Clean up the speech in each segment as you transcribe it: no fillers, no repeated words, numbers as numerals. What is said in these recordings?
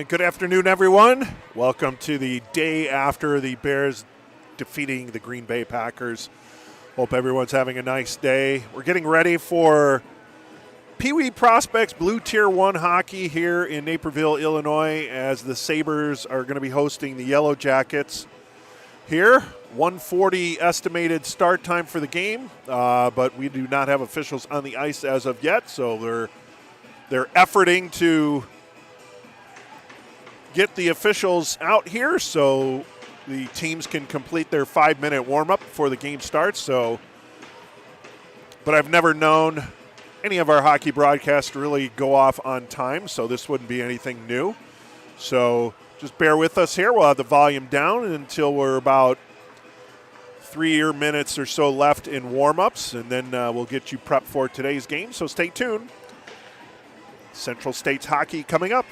Good afternoon, everyone. Welcome to the day after the Bears defeating the Green Bay Packers. Hope everyone's having a nice day. We're getting ready for Peewee Prospects Blue Tier 1 hockey here in Naperville, Illinois, as the Sabres are going to be hosting the Yellowjackets here. 1:40 estimated start time for the game, but we do not have officials on the ice as of yet, so they're efforting to get the officials out here so the teams can complete their 5-minute warm-up before the game starts. But I've never known any of our hockey broadcasts to really go off on time, so this wouldn't be anything new. So just bear with us here. We'll have the volume down until we're about 3 minutes or so left in warm-ups, and then we'll get you prepped for today's game. So stay tuned. Central States hockey coming up.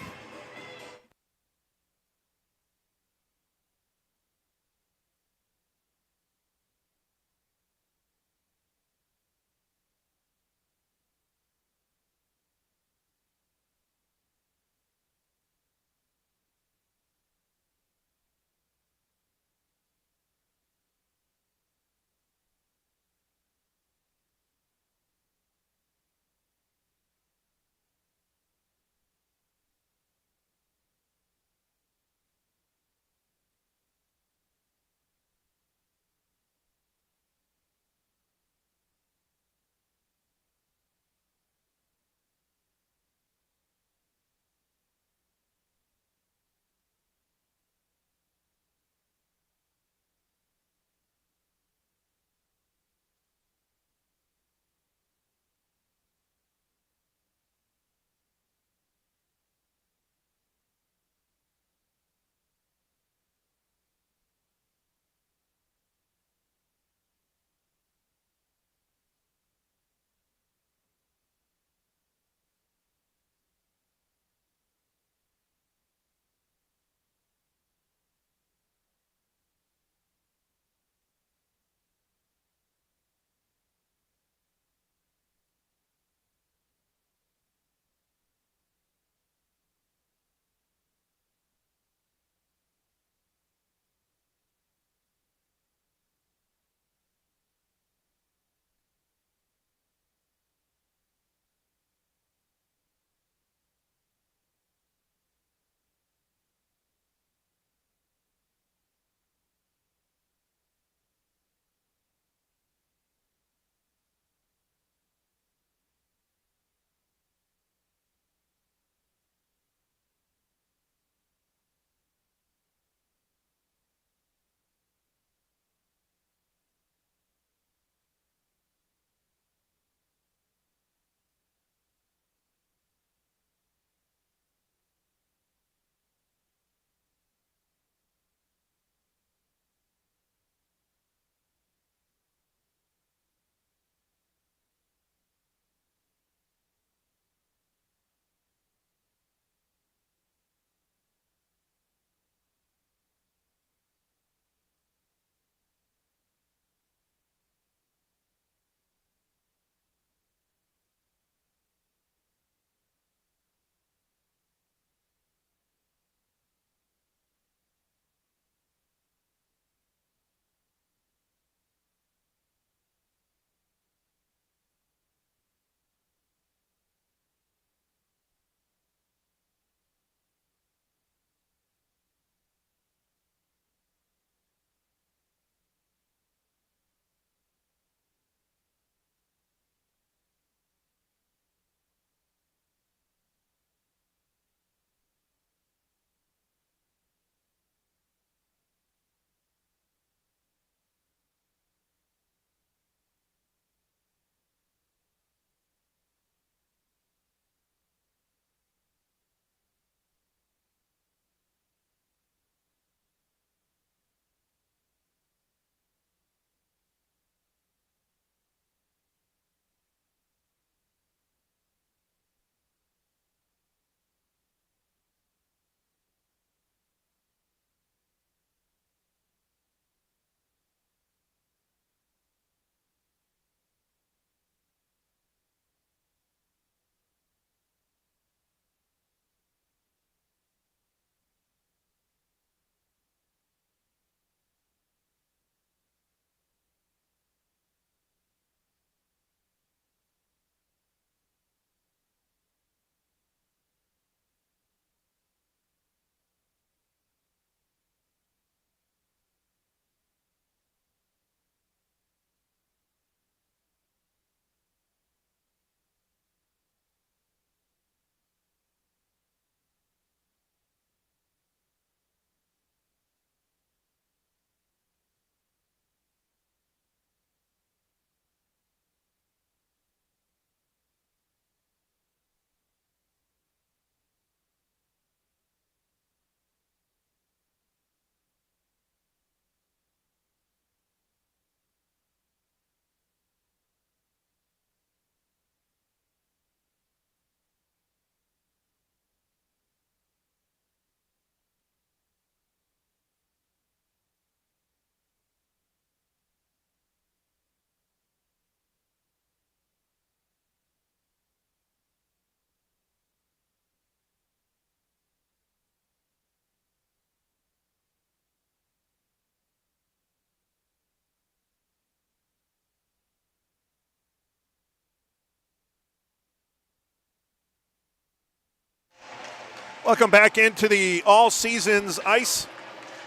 Welcome back into the All Seasons Ice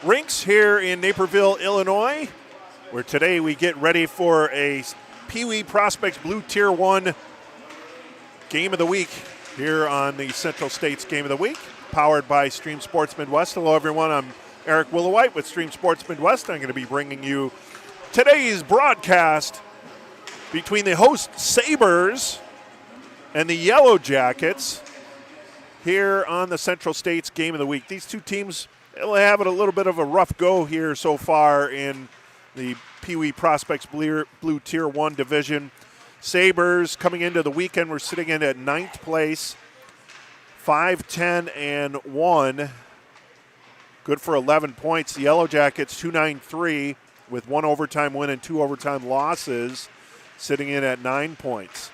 Rinks here in Naperville, Illinois, where today we get ready for a Peewee Prospects Blue Tier 1 Game of the Week here on the Central States Game of the Week, powered by Stream Sports Midwest. Hello, everyone. I'm Eric Willowhite with Stream Sports Midwest. I'm going to be bringing you today's broadcast between the host Sabres and the Yellowjackets here on the Central States Game of the Week. These two teams will have it a little bit of a rough go here so far in the Peewee Prospects Blue Tier 1 division. Sabres coming into the weekend, we're sitting in at 9th place, 5-10-1, good for 11 points. The Yellowjackets 2-9-3 with 1 overtime win and 2 overtime losses, sitting in at 9 points.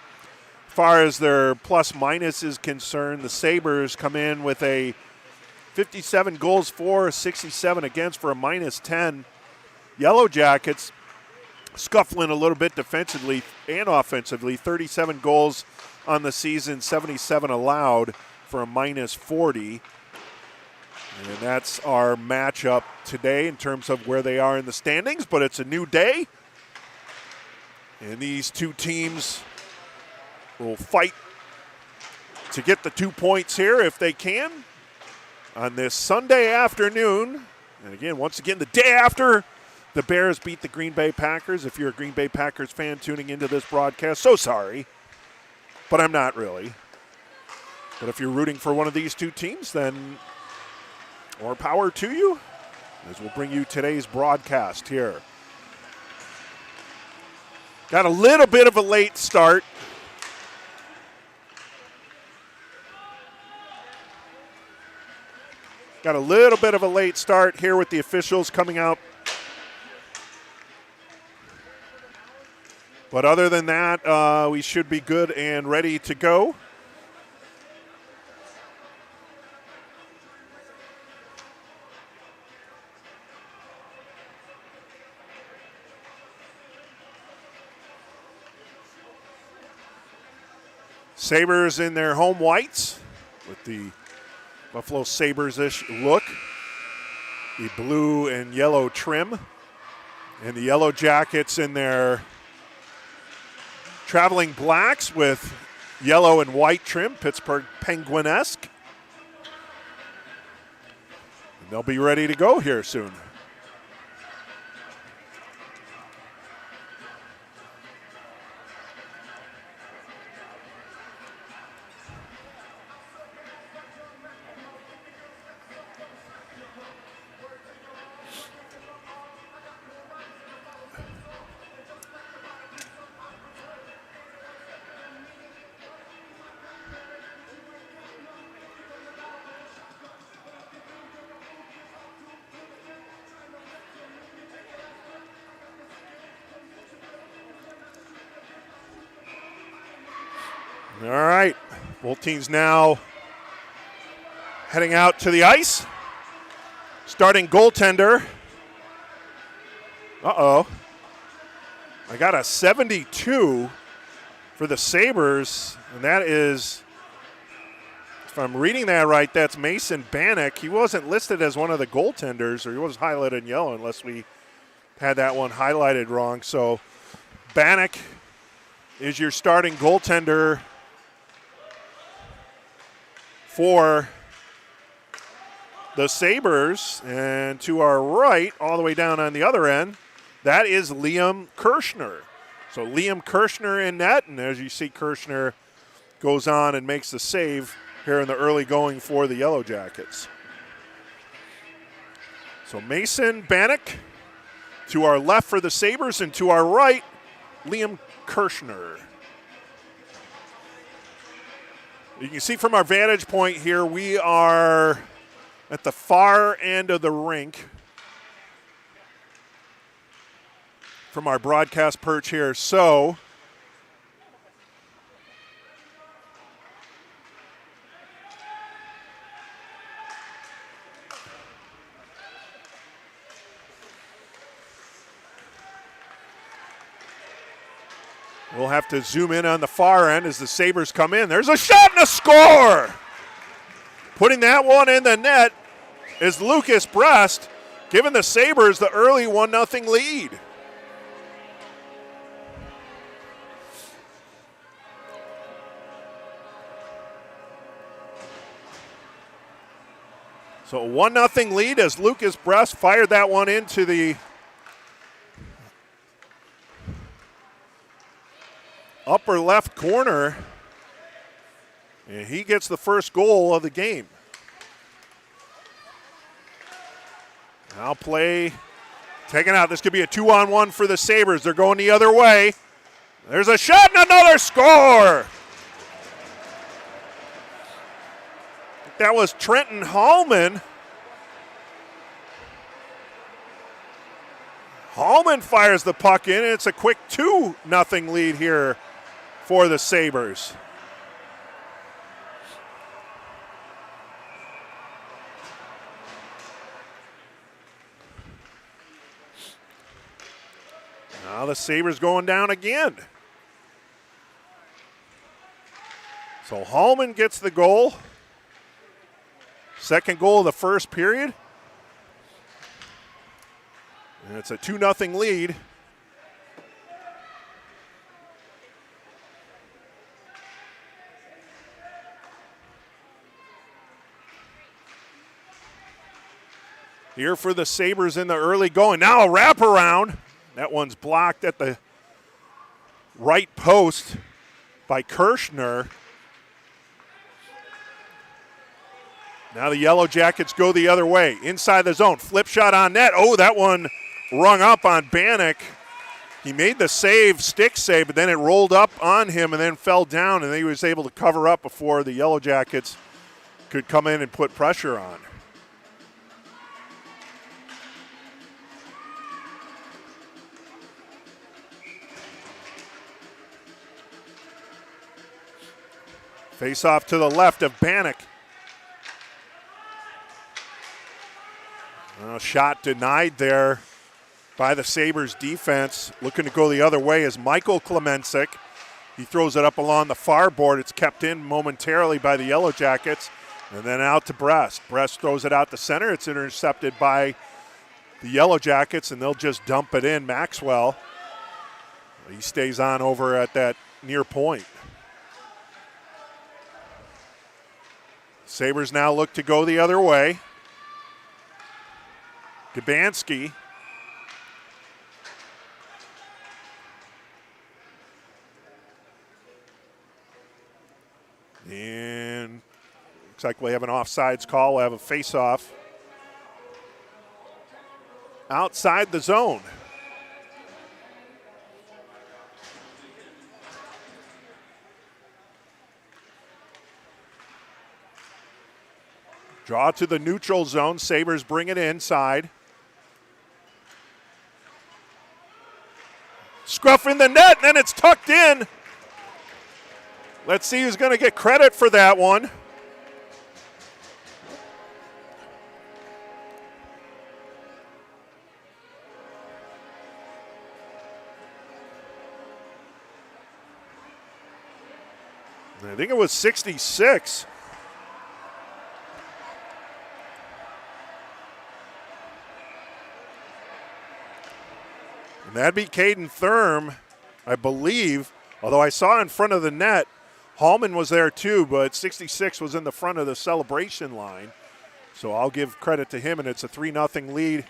As far as their plus-minus is concerned, the Sabres come in with a 57 goals for, 67 against for a -10. Yellowjackets scuffling a little bit defensively and offensively, 37 goals on the season, 77 allowed for a -40. And that's our matchup today in terms of where they are in the standings, but it's a new day. And these two teams will fight to get the 2 points here if they can on this Sunday afternoon. And again, once again, the day after the Bears beat the Green Bay Packers. If you're a Green Bay Packers fan tuning into this broadcast, so sorry, but I'm not really. But if you're rooting for one of these two teams, then more power to you, as we'll bring you today's broadcast here. Got a little bit of a late start. Got a little bit of a late start here with the officials coming out. But other than that, we should be good and ready to go. Sabres in their home whites with the Buffalo Sabres-ish look, the blue and yellow trim, and the Yellowjackets in their traveling blacks with yellow and white trim, Pittsburgh Penguin-esque. And they'll be ready to go here soon. All right, both teams now heading out to the ice. Starting goaltender. Uh-oh. I got a 72 for the Sabres, and that is, if I'm reading that right, that's Mason Bannock. He wasn't listed as one of the goaltenders, or he was highlighted in yellow unless we had that one highlighted wrong. So Bannock is your starting goaltender for the Sabres. And to our right, all the way down on the other end, that is Liam Kirshner. So Liam Kirshner in net, and as you see, Kirshner goes on and makes the save here in the early going for the Yellowjackets. So Mason Bannock to our left for the Sabres, and to our right, Liam Kirshner. You can see from our vantage point here, we are at the far end of the rink from our broadcast perch here. So we'll have to zoom in on the far end as the Sabres come in. There's a shot and a score! Putting that one in the net is Lucas Brest, giving the Sabres the early 1-0 lead. So a 1-0 lead as Lucas Brest fired that one into the upper left corner. And he gets the first goal of the game. Now play taken out. This could be a 2-on-1 for the Sabres. They're going the other way. There's a shot and another score. That was Trenton Hallman. Hallman fires the puck in, and it's a quick 2-0 lead here for the Sabres. Now the Sabres going down again. So Hallman gets the goal. Second goal of the first period. And it's a 2-0 lead. Here for the Sabres in the early going. Now a wraparound. That one's blocked at the right post by Kirschner. Now the Yellow Jackets go the other way. Inside the zone. Flip shot on net. Oh, that one rung up on Bannock. He made the save, stick save, but then it rolled up on him and then fell down, and he was able to cover up before the Yellow Jackets could come in and put pressure on. Face off to the left of Bannock. Shot denied there by the Sabres defense. Looking to go the other way is Michael Klemenczyk. He throws it up along the far board. It's kept in momentarily by the Yellow Jackets. And then out to Brest. Brest throws it out the center. It's intercepted by the Yellow Jackets, and they'll just dump it in. Maxwell, he stays on over at that near point. Sabres now look to go the other way. Gabanski. And looks like we have an offsides call. We'll have a face-off outside the zone. Draw to the neutral zone. Sabres bring it inside. Scruff in the net, and then it's tucked in. Let's see who's going to get credit for that one. I think it was 66. And that'd be Caden Thurm, I believe. Although I saw in front of the net, Hallman was there too, but 66 was in the front of the celebration line. So I'll give credit to him, and it's a 3-0 lead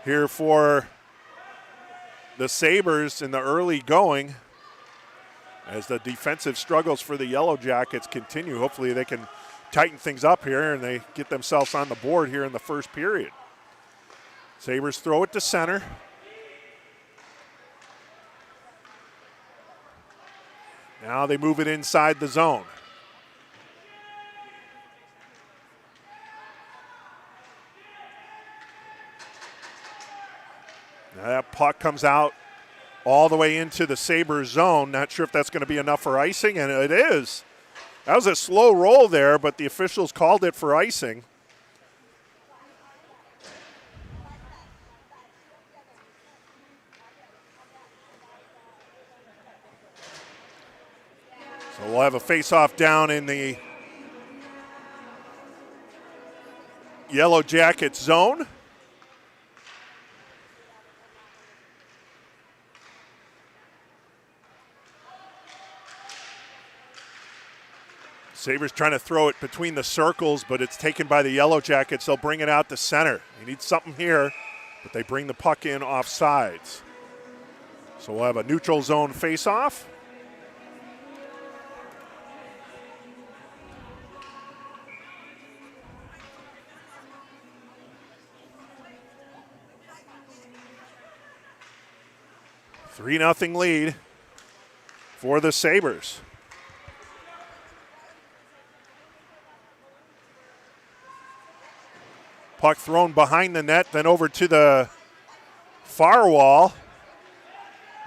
here for the Sabres in the early going as the defensive struggles for the Yellow Jackets continue. Hopefully they can tighten things up here and they get themselves on the board here in the first period. Sabres throw it to center. Now they move it inside the zone. Now that puck comes out all the way into the Sabres zone. Not sure if that's going to be enough for icing, and it is. That was a slow roll there, but the officials called it for icing. So we'll have a face-off down in the Yellowjackets zone. Sabres trying to throw it between the circles, but it's taken by the Yellowjackets. They'll bring it out to center. They need something here, but they bring the puck in off sides. So we'll have a neutral zone face-off. Three 3-0 lead for the Sabres. Puck thrown behind the net, then over to the far wall,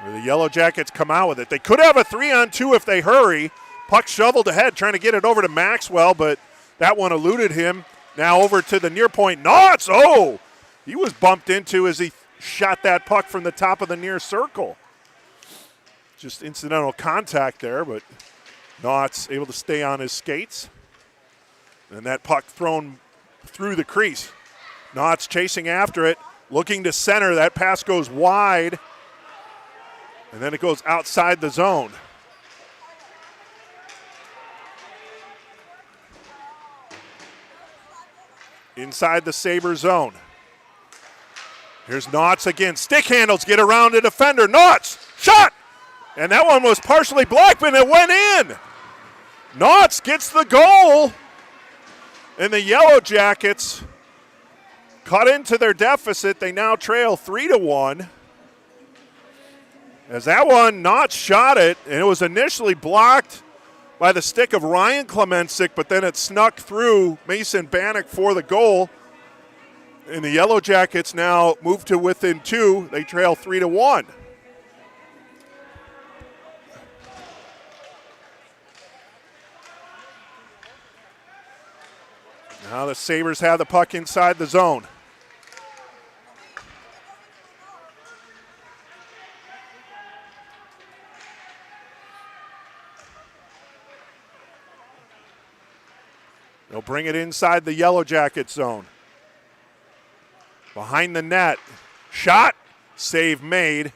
where the Yellowjackets come out with it. They could have a 3-on-2 if they hurry. Puck shoveled ahead, trying to get it over to Maxwell, but that one eluded him. Now over to the near point. Knotts! Oh! He was bumped into as he shot that puck from the top of the near circle. Just incidental contact there, but Knotts able to stay on his skates. And that puck thrown through the crease. Knotts chasing after it, looking to center. That pass goes wide, and then it goes outside the zone. Inside the Sabre zone. Here's Knotts again. Stick handles, get around a defender. Knotts, shot! And that one was partially blocked, but it went in. Knotts gets the goal. And the Yellowjackets cut into their deficit. They now trail 3-1. As that one, Knotts shot it, and it was initially blocked by the stick of Ryan Klemensic, but then it snuck through Mason Bannock for the goal. And the Yellowjackets now move to within 2. They trail 3-1. Now the Sabres have the puck inside the zone. They'll bring it inside the Yellowjackets zone. Behind the net. Shot. Save made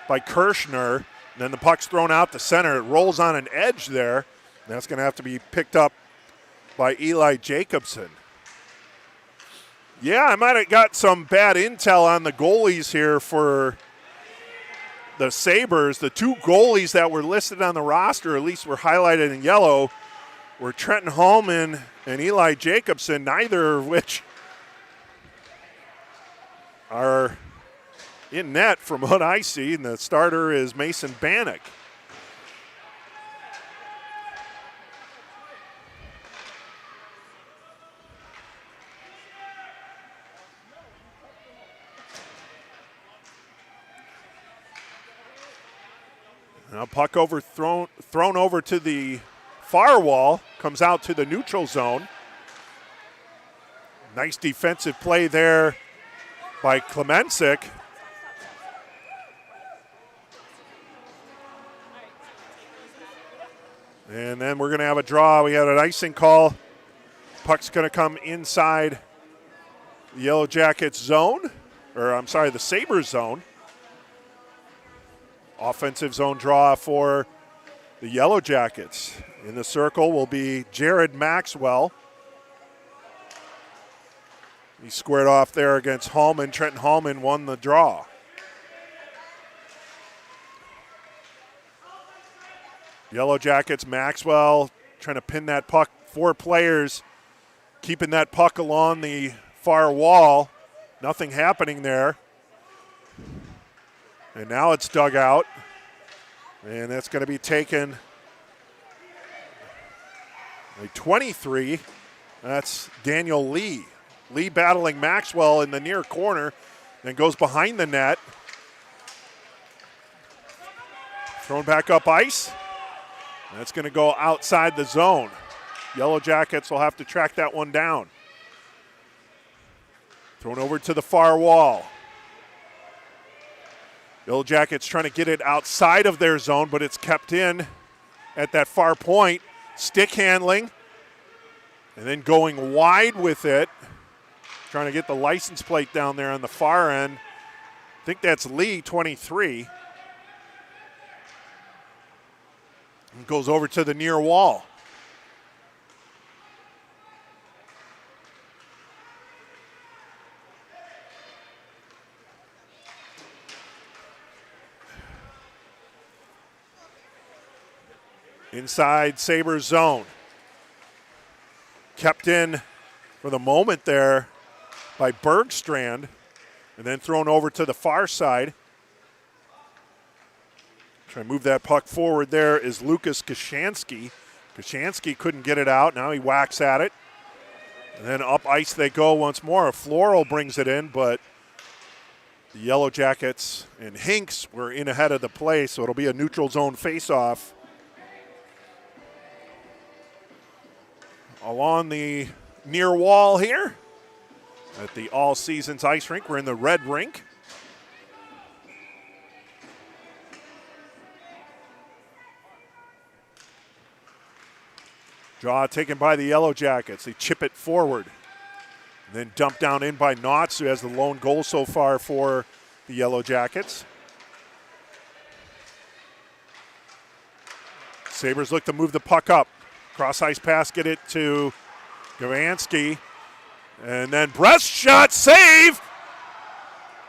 by Kirschner. And then the puck's thrown out to center. It rolls on an edge there. That's going to have to be picked up by Eli Jacobson. Yeah, I might have got some bad intel on the goalies here for the Sabres. The two goalies that were listed on the roster, at least were highlighted in yellow, were Trenton Holman and Eli Jacobson, neither of which are in net from what I see, and the starter is Mason Bannock. Now puck thrown over to the far wall, comes out to the neutral zone. Nice defensive play there by Klemensic. And then we're going to have a draw. We had an icing call. Puck's going to come inside the Yellowjackets zone, the Sabres zone. Offensive zone draw for the Yellowjackets. In the circle will be Jared Maxwell. He squared off there against Hallman. Trenton Hallman won the draw. Yellowjackets, Maxwell trying to pin that puck. 4 players keeping that puck along the far wall. Nothing happening there. And now it's dug out. And that's going to be taken by 23. That's Daniel Lee. Lee battling Maxwell in the near corner. Then goes behind the net. Thrown back up ice. That's going to go outside the zone. Yellowjackets will have to track that one down. Thrown over to the far wall. Yellowjackets trying to get it outside of their zone, but it's kept in at that far point. Stick handling. And then going wide with it Trying to get the license plate down there on the far end. I think that's Lee, 23. And goes over to the near wall. Inside Sabres zone. Kept in for the moment there by Bergstrand, and then thrown over to the far side. Trying to move that puck forward there is Lucas Kashansky. Kashansky couldn't get it out. Now he whacks at it. And then up ice they go once more. Floral brings it in, but the Yellow Jackets and Hinks were in ahead of the play, so it'll be a neutral zone faceoff. Along the near wall here at the All Seasons Ice Rink. We're in the red rink. Draw taken by the Yellow Jackets. They chip it forward. And then dump down in by Knotts, who has the lone goal so far for the Yellow Jackets. Sabres look to move the puck up. Cross ice pass, get it to Gavansky. And then breast shot, save.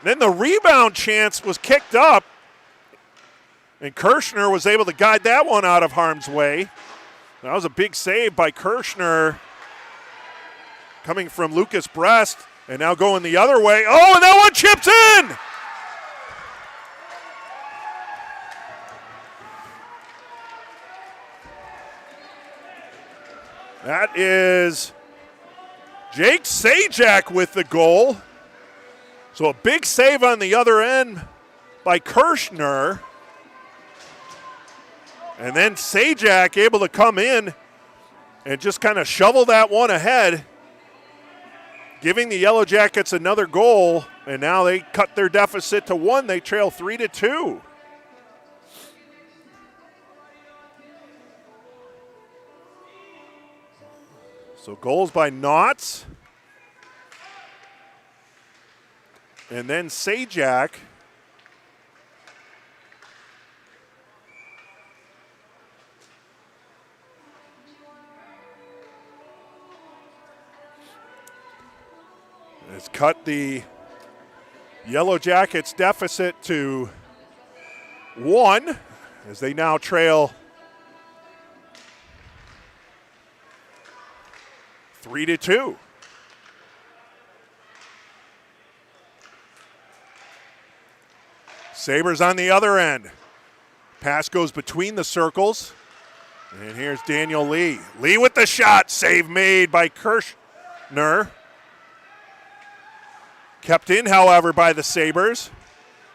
Then the rebound chance was kicked up. And Kirschner was able to guide that one out of harm's way. That was a big save by Kirschner. Coming from Lucas Brest. And now going the other way. Oh, and that one chipped in. That is Jake Sajak with the goal. So a big save on the other end by Kirschner. And then Sajak able to come in and just kind of shovel that one ahead, giving the Yellow Jackets another goal. And now they cut their deficit to 1. They trail 3-2. So goals by Knotts. And then Sajak. Has cut the Yellow Jackets deficit to 1 as they now trail 3-2. Sabres on the other end. Pass goes between the circles. And here's Daniel Lee. Lee with the shot. Save made by Kirschner. Kept in, however, by the Sabres.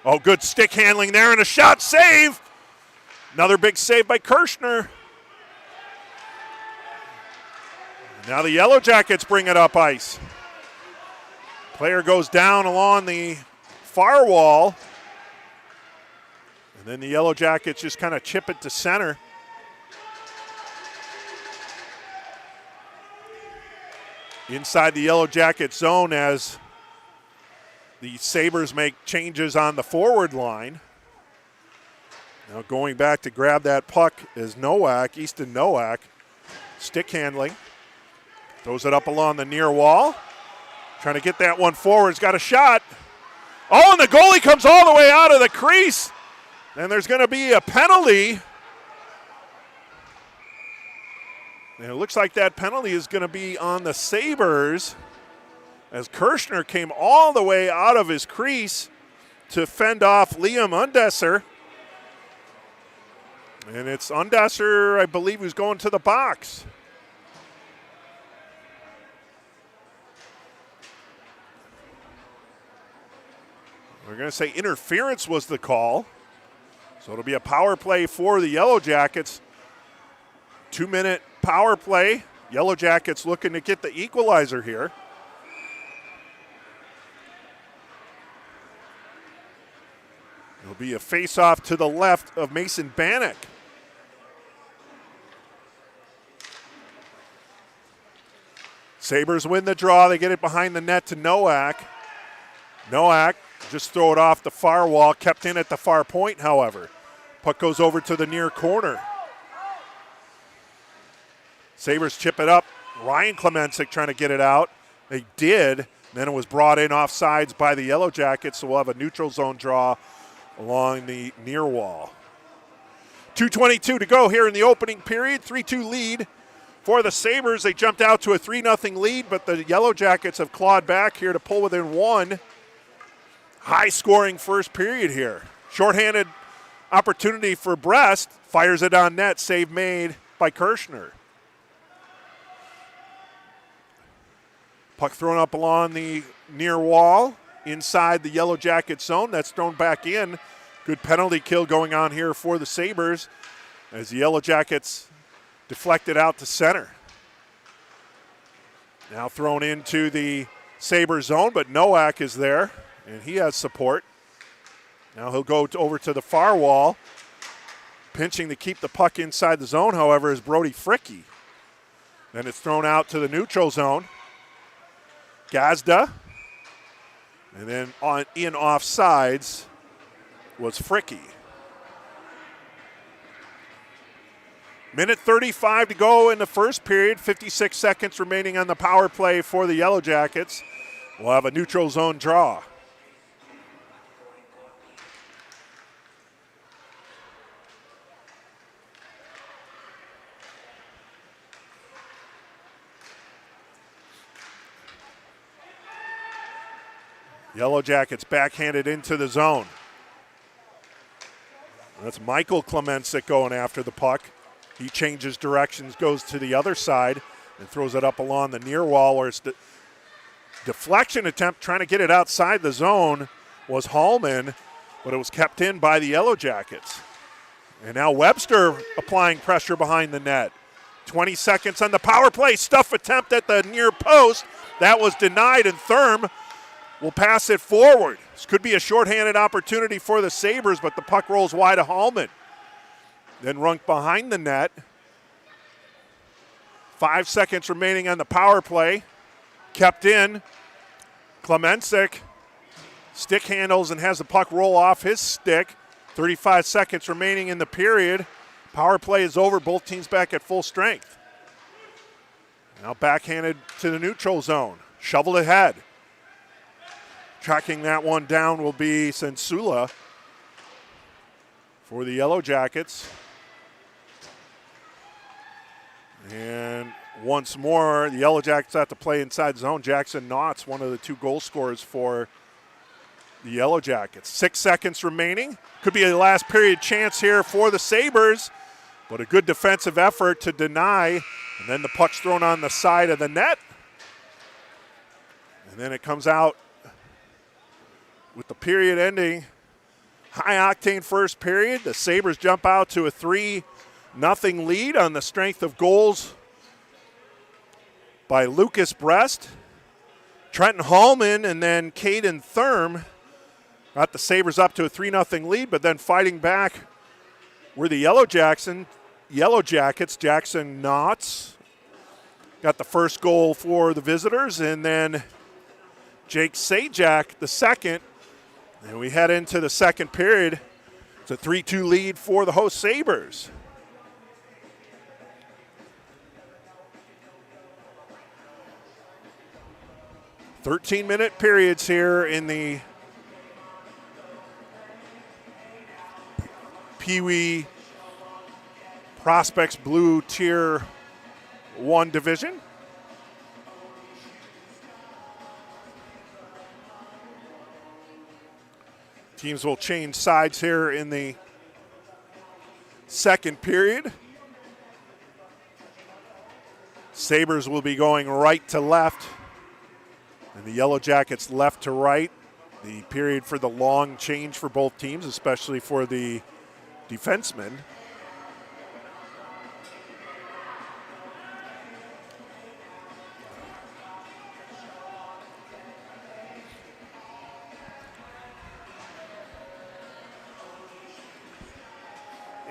Oh, good stick handling there and a shot save. Another big save by Kirschner. Now the Yellow Jackets bring it up ice. Player goes down along the far wall. And then the Yellow Jackets just kind of chip it to center. Inside the Yellow Jacket zone as the Sabres make changes on the forward line. Now going back to grab that puck is Nowak, Easton Nowak. Stick handling. Throws it up along the near wall. Trying to get that one forward. He's got a shot. Oh, and the goalie comes all the way out of the crease. And there's going to be a penalty. And it looks like that penalty is going to be on the Sabres as Kirschner came all the way out of his crease to fend off Liam Undesser. And it's Undesser, I believe, who's going to the box. We're going to say interference was the call. So it'll be a power play for the Yellow Jackets. 2-minute power play. Yellow Jackets looking to get the equalizer here. It'll be a face-off to the left of Mason Bannock. Sabres win the draw. They get it behind the net to Nowak. Nowak just throw it off the far wall, kept in at the far point, however. Puck goes over to the near corner. Sabres chip it up. Ryan Klemensic trying to get it out. They did. Then it was brought in offsides by the Yellowjackets, so we'll have a neutral zone draw along the near wall. 2:22 to go here in the opening period. 3-2 lead for the Sabres. They jumped out to a 3-0 lead, but the Yellowjackets have clawed back here to pull within one. High-scoring first period here. Shorthanded opportunity for Brest. Fires it on net. Save made by Kirshner. Puck thrown up along the near wall inside the Yellow Jacket zone. That's thrown back in. Good penalty kill going on here for the Sabres as the Yellow Jackets deflect it out to center. Now thrown into the Sabres zone, but Nowak is there, and he has support. Now he'll go over to the far wall. Pinching to keep the puck inside the zone, however, is Brody Fricke. Then it's thrown out to the neutral zone. Gazda. And then in offsides was Fricke. Minute 35 to go in the first period. 56 seconds remaining on the power play for the Yellow Jackets. We'll have a neutral zone draw. Yellow Jackets backhanded into the zone. That's Michael Klemensic going after the puck. He changes directions, goes to the other side, and throws it up along the near wall where it's deflection attempt trying to get it outside the zone was Hallman, but it was kept in by the Yellow Jackets. And now Webster applying pressure behind the net. 20 seconds on the power play. Stuff attempt at the near post. That was denied, and Thurm will pass it forward. This could be a shorthanded opportunity for the Sabres, but the puck rolls wide to Hallman. Then Runk behind the net. 5 seconds remaining on the power play. Kept in. Klemensic stick handles and has the puck roll off his stick. 35 seconds remaining in the period. Power play is over. Both teams back at full strength. Now backhanded to the neutral zone. Shoveled ahead. Tracking that one down will be Sensula for the Yellow Jackets. And once more, the Yellow Jackets have to play inside zone. Jackson Knotts, one of the two goal scorers for the Yellow Jackets. 6 seconds remaining. Could be a last period chance here for the Sabres, but a good defensive effort to deny. And then the puck's thrown on the side of the net. And then it comes out with the period ending. High-octane first period. The Sabres jump out to a 3-0 lead on the strength of goals by Lucas Brest, Trenton Hallman, and then Caden Thurm. Got the Sabres up to a 3-0 lead, but then fighting back were the Yellow Jackets. Jackson Knotts got the first goal for the visitors, and then Jake Sajak the second. And we head into the second period. It's a 3-2 lead for the host Sabres. "13-minute periods here in the Peewee Prospects Blue Tier 1 division. Teams will change sides here in the second period. Sabres will be going right to left, and the Yellow Jackets left to right. The period for the long change for both teams, especially for the defensemen.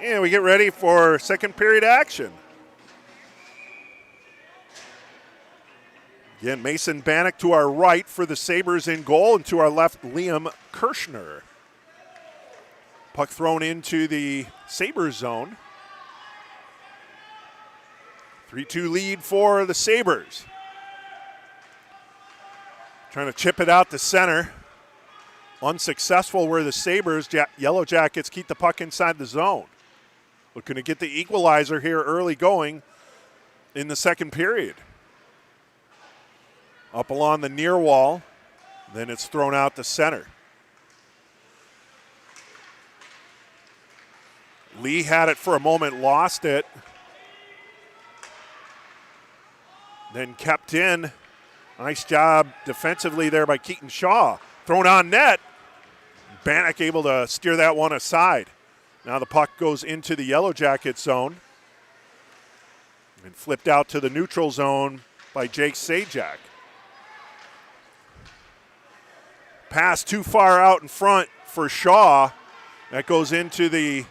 And we get ready for second period action. Again, Mason Bannock to our right for the Sabres in goal, and to our left, Liam Kirschner. Puck thrown into the Sabres zone. 3-2 lead for the Sabres. Trying to chip it out to center. Unsuccessful where the Sabres, Yellow Jackets, keep the puck inside the zone. Looking to get the equalizer here early going in the second period. Up along the near wall, then it's thrown out to center. Lee had it for a moment, lost it. Then kept in. Nice job defensively there by Keaton Shaw. Thrown on net. Bannock able to steer that one aside. Now the puck goes into the Yellow Jackets zone. And flipped out to the neutral zone by Jake Sajak. Pass too far out in front for Shaw. That goes into the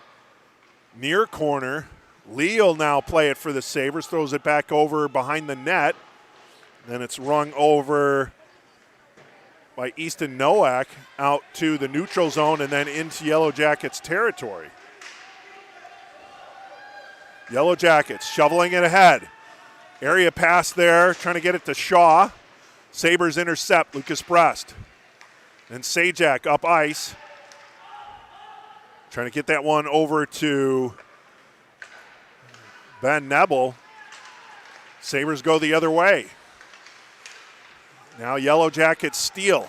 near corner. Lee will now play it for the Sabres. Throws it back over behind the net. Then it's rung over by Easton Nowak out to the neutral zone and then into Yellow Jackets territory. Yellow Jackets shoveling it ahead. Area pass there, trying to get it to Shaw. Sabres intercept Lucas Brest. And Sajak up ice. Trying to get that one over to Ben Nebel. Sabres go the other way. Now Yellow Jackets steal.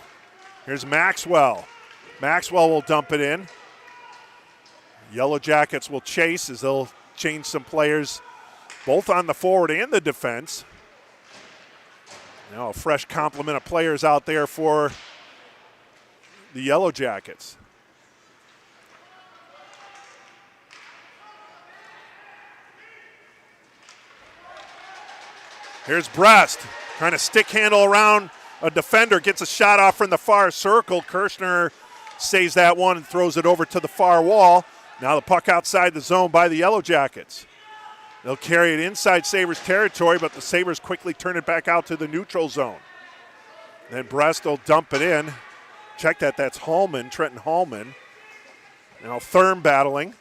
Here's Maxwell. Maxwell will dump it in. Yellow Jackets will chase as they'll change some players both on the forward and the defense. Now a fresh complement of players out there for the Yellow Jackets. Here's Brest trying to stick handle around a defender, gets a shot off from the far circle. Kirschner saves that one and throws it over to the far wall. Now the puck outside the zone by the Yellow Jackets. They'll carry it inside Sabres territory, but the Sabres quickly turn it back out to the neutral zone. Then Brest will dump it in. Check that, that's Hallman, Trenton Hallman. Now Thurm battling.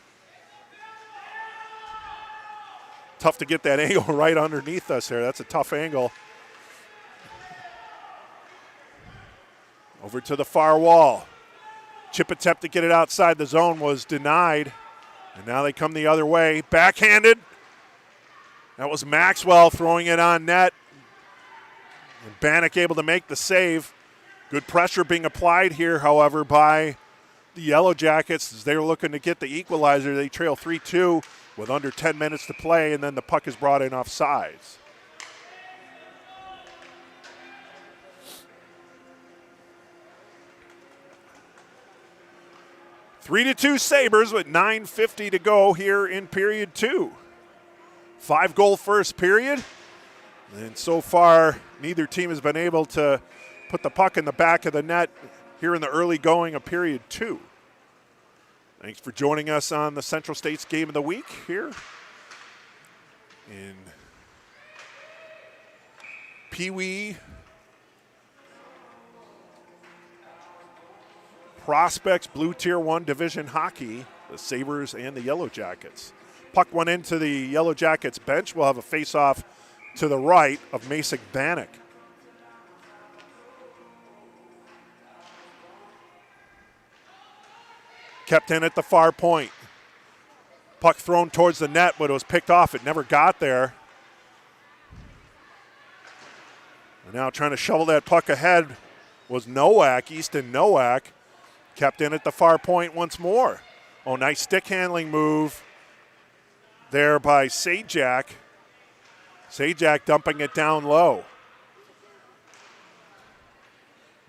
Tough to get that angle right underneath us here. That's a tough angle. Over to the far wall. Chip attempt to get it outside the zone was denied. And now they come the other way. Backhanded. That was Maxwell throwing it on net. And Bannock able to make the save. Good pressure being applied here, however, by the Yellow Jackets as they were looking to get the equalizer. They trail 3-2 with under 10 minutes to play, and then the puck is brought in off sides. Three to 2 Sabres with 9:50 to go here in period 2. 5-goal first period. And so far, neither team has been able to put the puck in the back of the net here in the early going of period 2. Thanks for joining us on the Central States Game of the Week here in Peewee Prospects Blue Tier 1 Division Hockey, the Sabres and the Yellow Jackets. Puck went into the Yellow Jackets bench. We'll have a face-off to the right of Mason Bannock. Kept in at the far point. Puck thrown towards the net, but it was picked off. It never got there. And now trying to shovel that puck ahead was Nowak, Easton Nowak. Kept in at the far point once more. Oh, nice stick handling move there by Sajak. Sajak dumping it down low.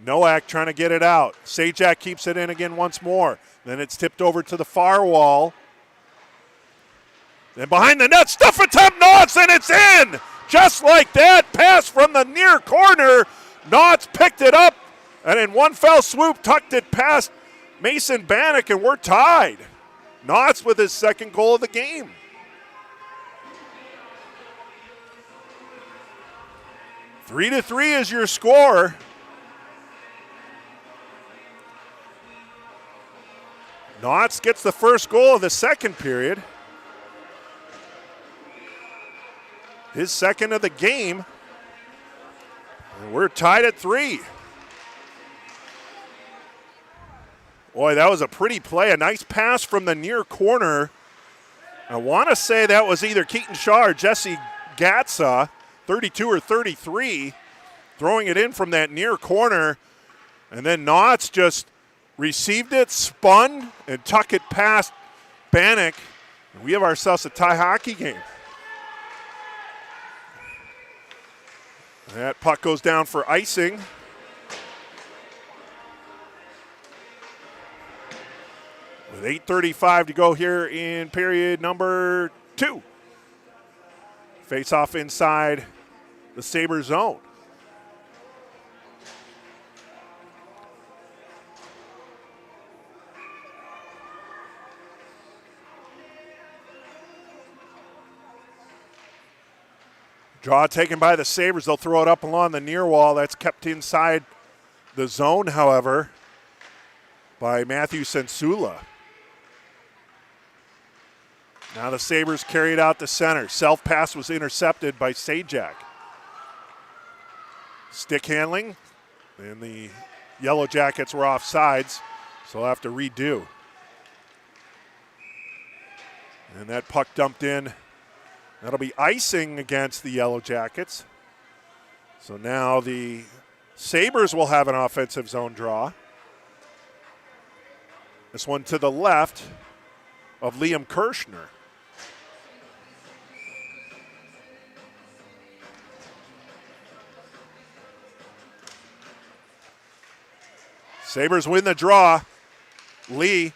Nowak trying to get it out. Sajak keeps it in again once more. Then it's tipped over to the far wall. Then behind the net, stuff attempt, Knotts, and it's in! Just like that, pass from the near corner. Knotts picked it up, and in one fell swoop, tucked it past Mason Bannock, and we're tied. Knotts with his second goal of the game. 3-3 is your score. Knotts gets the first goal of the second period. His second of the game. And we're tied at 3. Boy, that was a pretty play. A nice pass from the near corner. I want to say that was either Keaton Shaw or Jesse Gatsa, 32 or 33, throwing it in from that near corner. And then Knotts just received it, spun, and tucked it past Bannock. And we have ourselves a tie hockey game. That puck goes down for icing. With 8:35 to go here in period number 2. Face off inside the Sabre zone. Draw taken by the Sabres. They'll throw it up along the near wall. That's kept inside the zone, however, by Matthew Sensula. Now the Sabres carry it out to center. Self-pass was intercepted by Sajak. Stick handling, and the Yellowjackets were off sides, so they'll have to redo. And that puck dumped in. That'll be icing against the Yellowjackets. So now the Sabres will have an offensive zone draw. This one to the left of Liam Kirshner. Sabres win the draw. Lee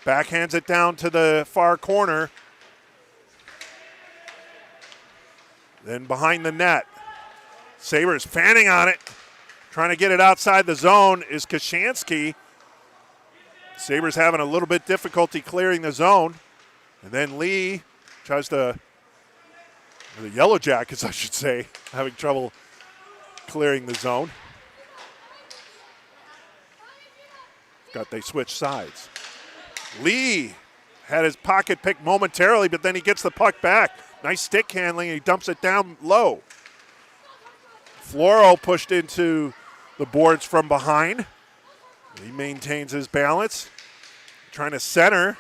backhands it down to the far corner. Then behind the net. Sabres fanning on it. Trying to get it outside the zone is Kashansky. Sabres having a little bit difficulty clearing the zone. And then Lee tries to, the Yellowjackets, I should say, having trouble clearing the zone. They switched sides. Lee had his pocket picked momentarily, but then he gets the puck back. Nice stick handling. He dumps it down low. Floro pushed into the boards from behind. He maintains his balance. Trying to center.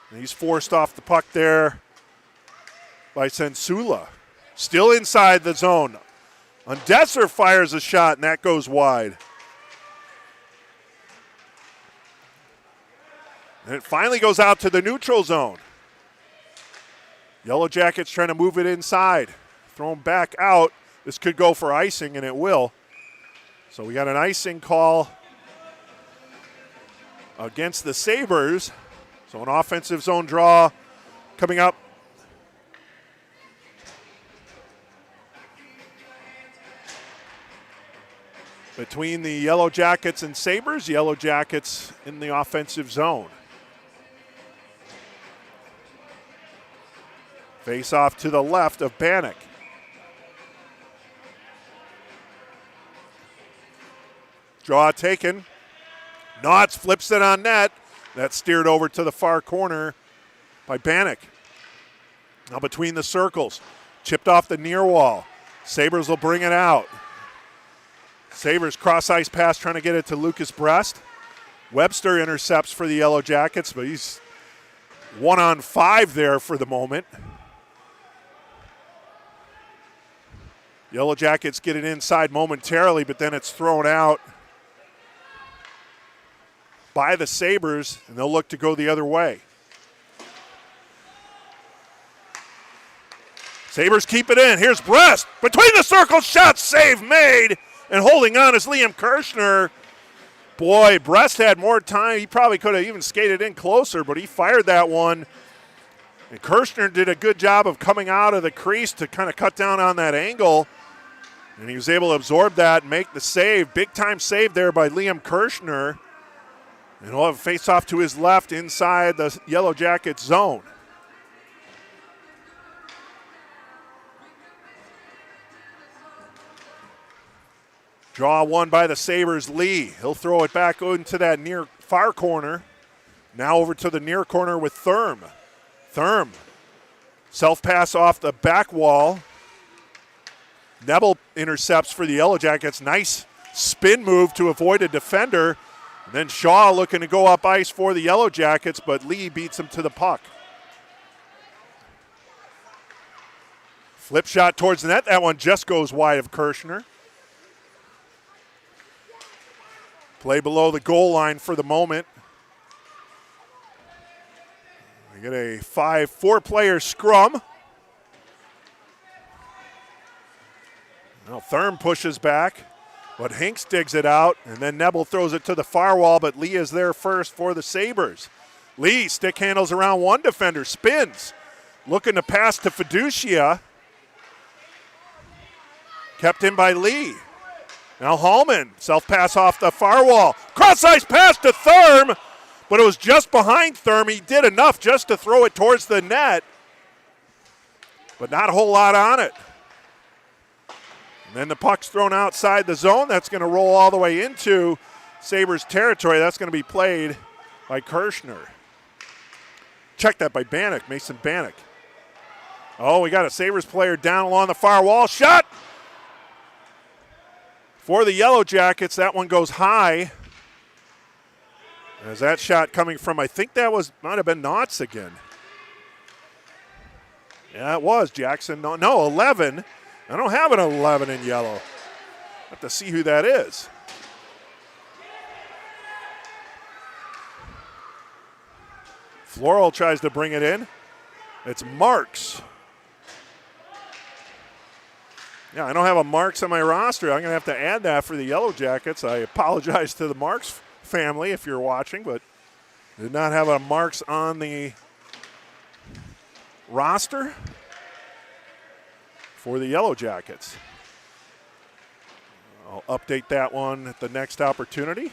And he's forced off the puck there by Sensula. Still inside the zone. Undesser fires a shot, and that goes wide. And it finally goes out to the neutral zone. Yellow Jackets trying to move it inside. Thrown back out. This could go for icing, and it will. So we got an icing call against the Sabres. So an offensive zone draw coming up. Between the Yellow Jackets and Sabres, Yellow Jackets in the offensive zone. Face off to the left of Bannock. Draw taken. Knotts flips it on net. That's steered over to the far corner by Bannock. Now between the circles. Chipped off the near wall. Sabres will bring it out. Sabres cross ice pass trying to get it to Lucas Brest. Webster intercepts for the Yellow Jackets, but he's 1-on-5 there for the moment. Yellow Jackets get it inside momentarily, but then it's thrown out by the Sabres, and they'll look to go the other way. Sabres keep it in. Here's Brest. Between the circles, shot save made. And holding on is Liam Kirshner. Boy, Brest had more time. He probably could have even skated in closer, but he fired that one. And Kirshner did a good job of coming out of the crease to kind of cut down on that angle. And he was able to absorb that and make the save. Big time save there by Liam Kirshner. And he'll have a face-off to his left inside the Yellow Jackets zone. Draw one by the Sabres, Lee. He'll throw it back into that near far corner. Now over to the near corner with Thurm. Thurm, self-pass off the back wall. Nebel intercepts for the Yellowjackets. Nice spin move to avoid a defender. And then Shaw looking to go up ice for the Yellowjackets, but Lee beats him to the puck. Flip shot towards the net. That one just goes wide of Kirshner. Play below the goal line for the moment. We get a 4-player scrum. Now Thurm pushes back, but Hinks digs it out, and then Nebel throws it to the far wall, but Lee is there first for the Sabres. Lee stick handles around one defender, spins, looking to pass to Fiducia. Kept in by Lee. Now Hallman, self-pass off the far wall. Cross-ice pass to Thurm, but it was just behind Thurm. He did enough just to throw it towards the net, but not a whole lot on it. And then the puck's thrown outside the zone. That's going to roll all the way into Sabres territory. That's going to be played by Kirshner. Check that by Bannock, Mason Bannock. Oh, we got a Sabres player down along the far wall. Shot for the Yellowjackets. That one goes high. As that shot coming from, I think that might have been Knotts again. Yeah, it was Jackson. No, 11. I don't have an 11 in yellow. Have to see who that is. Floral tries to bring it in. It's Marks. Yeah, I don't have a Marks on my roster. I'm going to have to add that for the Yellowjackets. I apologize to the Marks family if you're watching, but did not have a Marks on the roster for the Yellowjackets. I'll update that one at the next opportunity.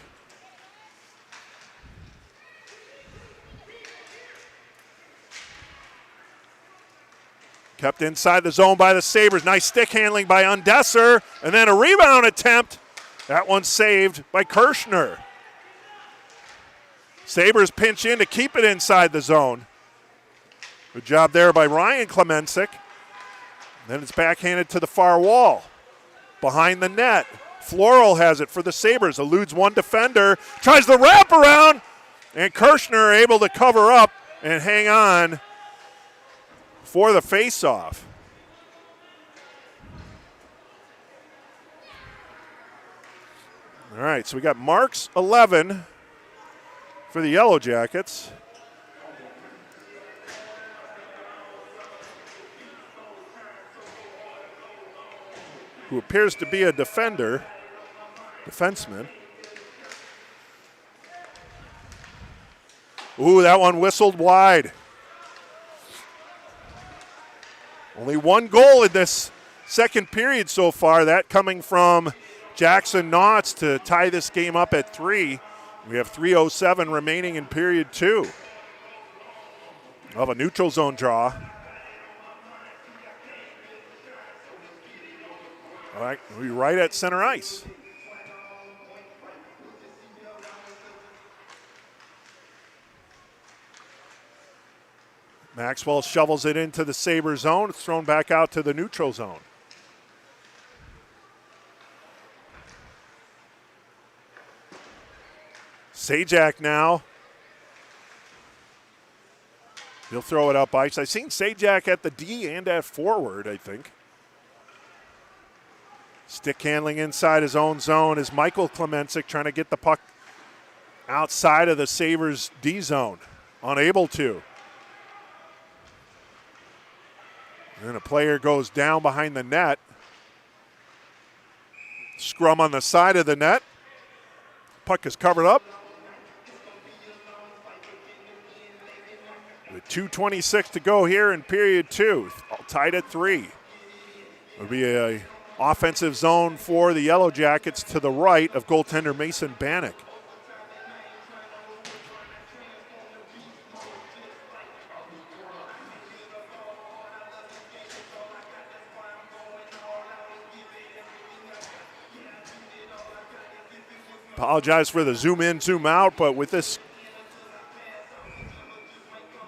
Kept inside the zone by the Sabres. Nice stick handling by Undesser, and then a rebound attempt. That one saved by Kirshner. Sabres pinch in to keep it inside the zone. Good job there by Ryan Klemensic. Then it's backhanded to the far wall. Behind the net. Floral has it for the Sabres. Eludes one defender. Tries the wraparound. And Kirshner able to cover up and hang on for the faceoff. All right, so we got Marks 11 for the Yellowjackets. Who appears to be a defenseman. Ooh, that one whistled wide. Only one goal in this second period so far, that coming from Jackson Knotts to tie this game up at 3. We have 3:07 remaining in period 2. Of a neutral zone draw. All right, we'll be right at center ice. Maxwell shovels it into the Sabre zone. It's thrown back out to the neutral zone. Sajak now. He'll throw it up ice. I've seen Sajak at the D and at forward, I think. Stick handling inside his own zone is Michael Klemensic trying to get the puck outside of the Sabres D zone. Unable to. And a player goes down behind the net. Scrum on the side of the net. Puck is covered up. With 2:26 to go here in period 2. All tied at 3. It'll be a offensive zone for the Yellowjackets to the right of goaltender Mason Bannock. Apologize for the zoom in, zoom out, but with this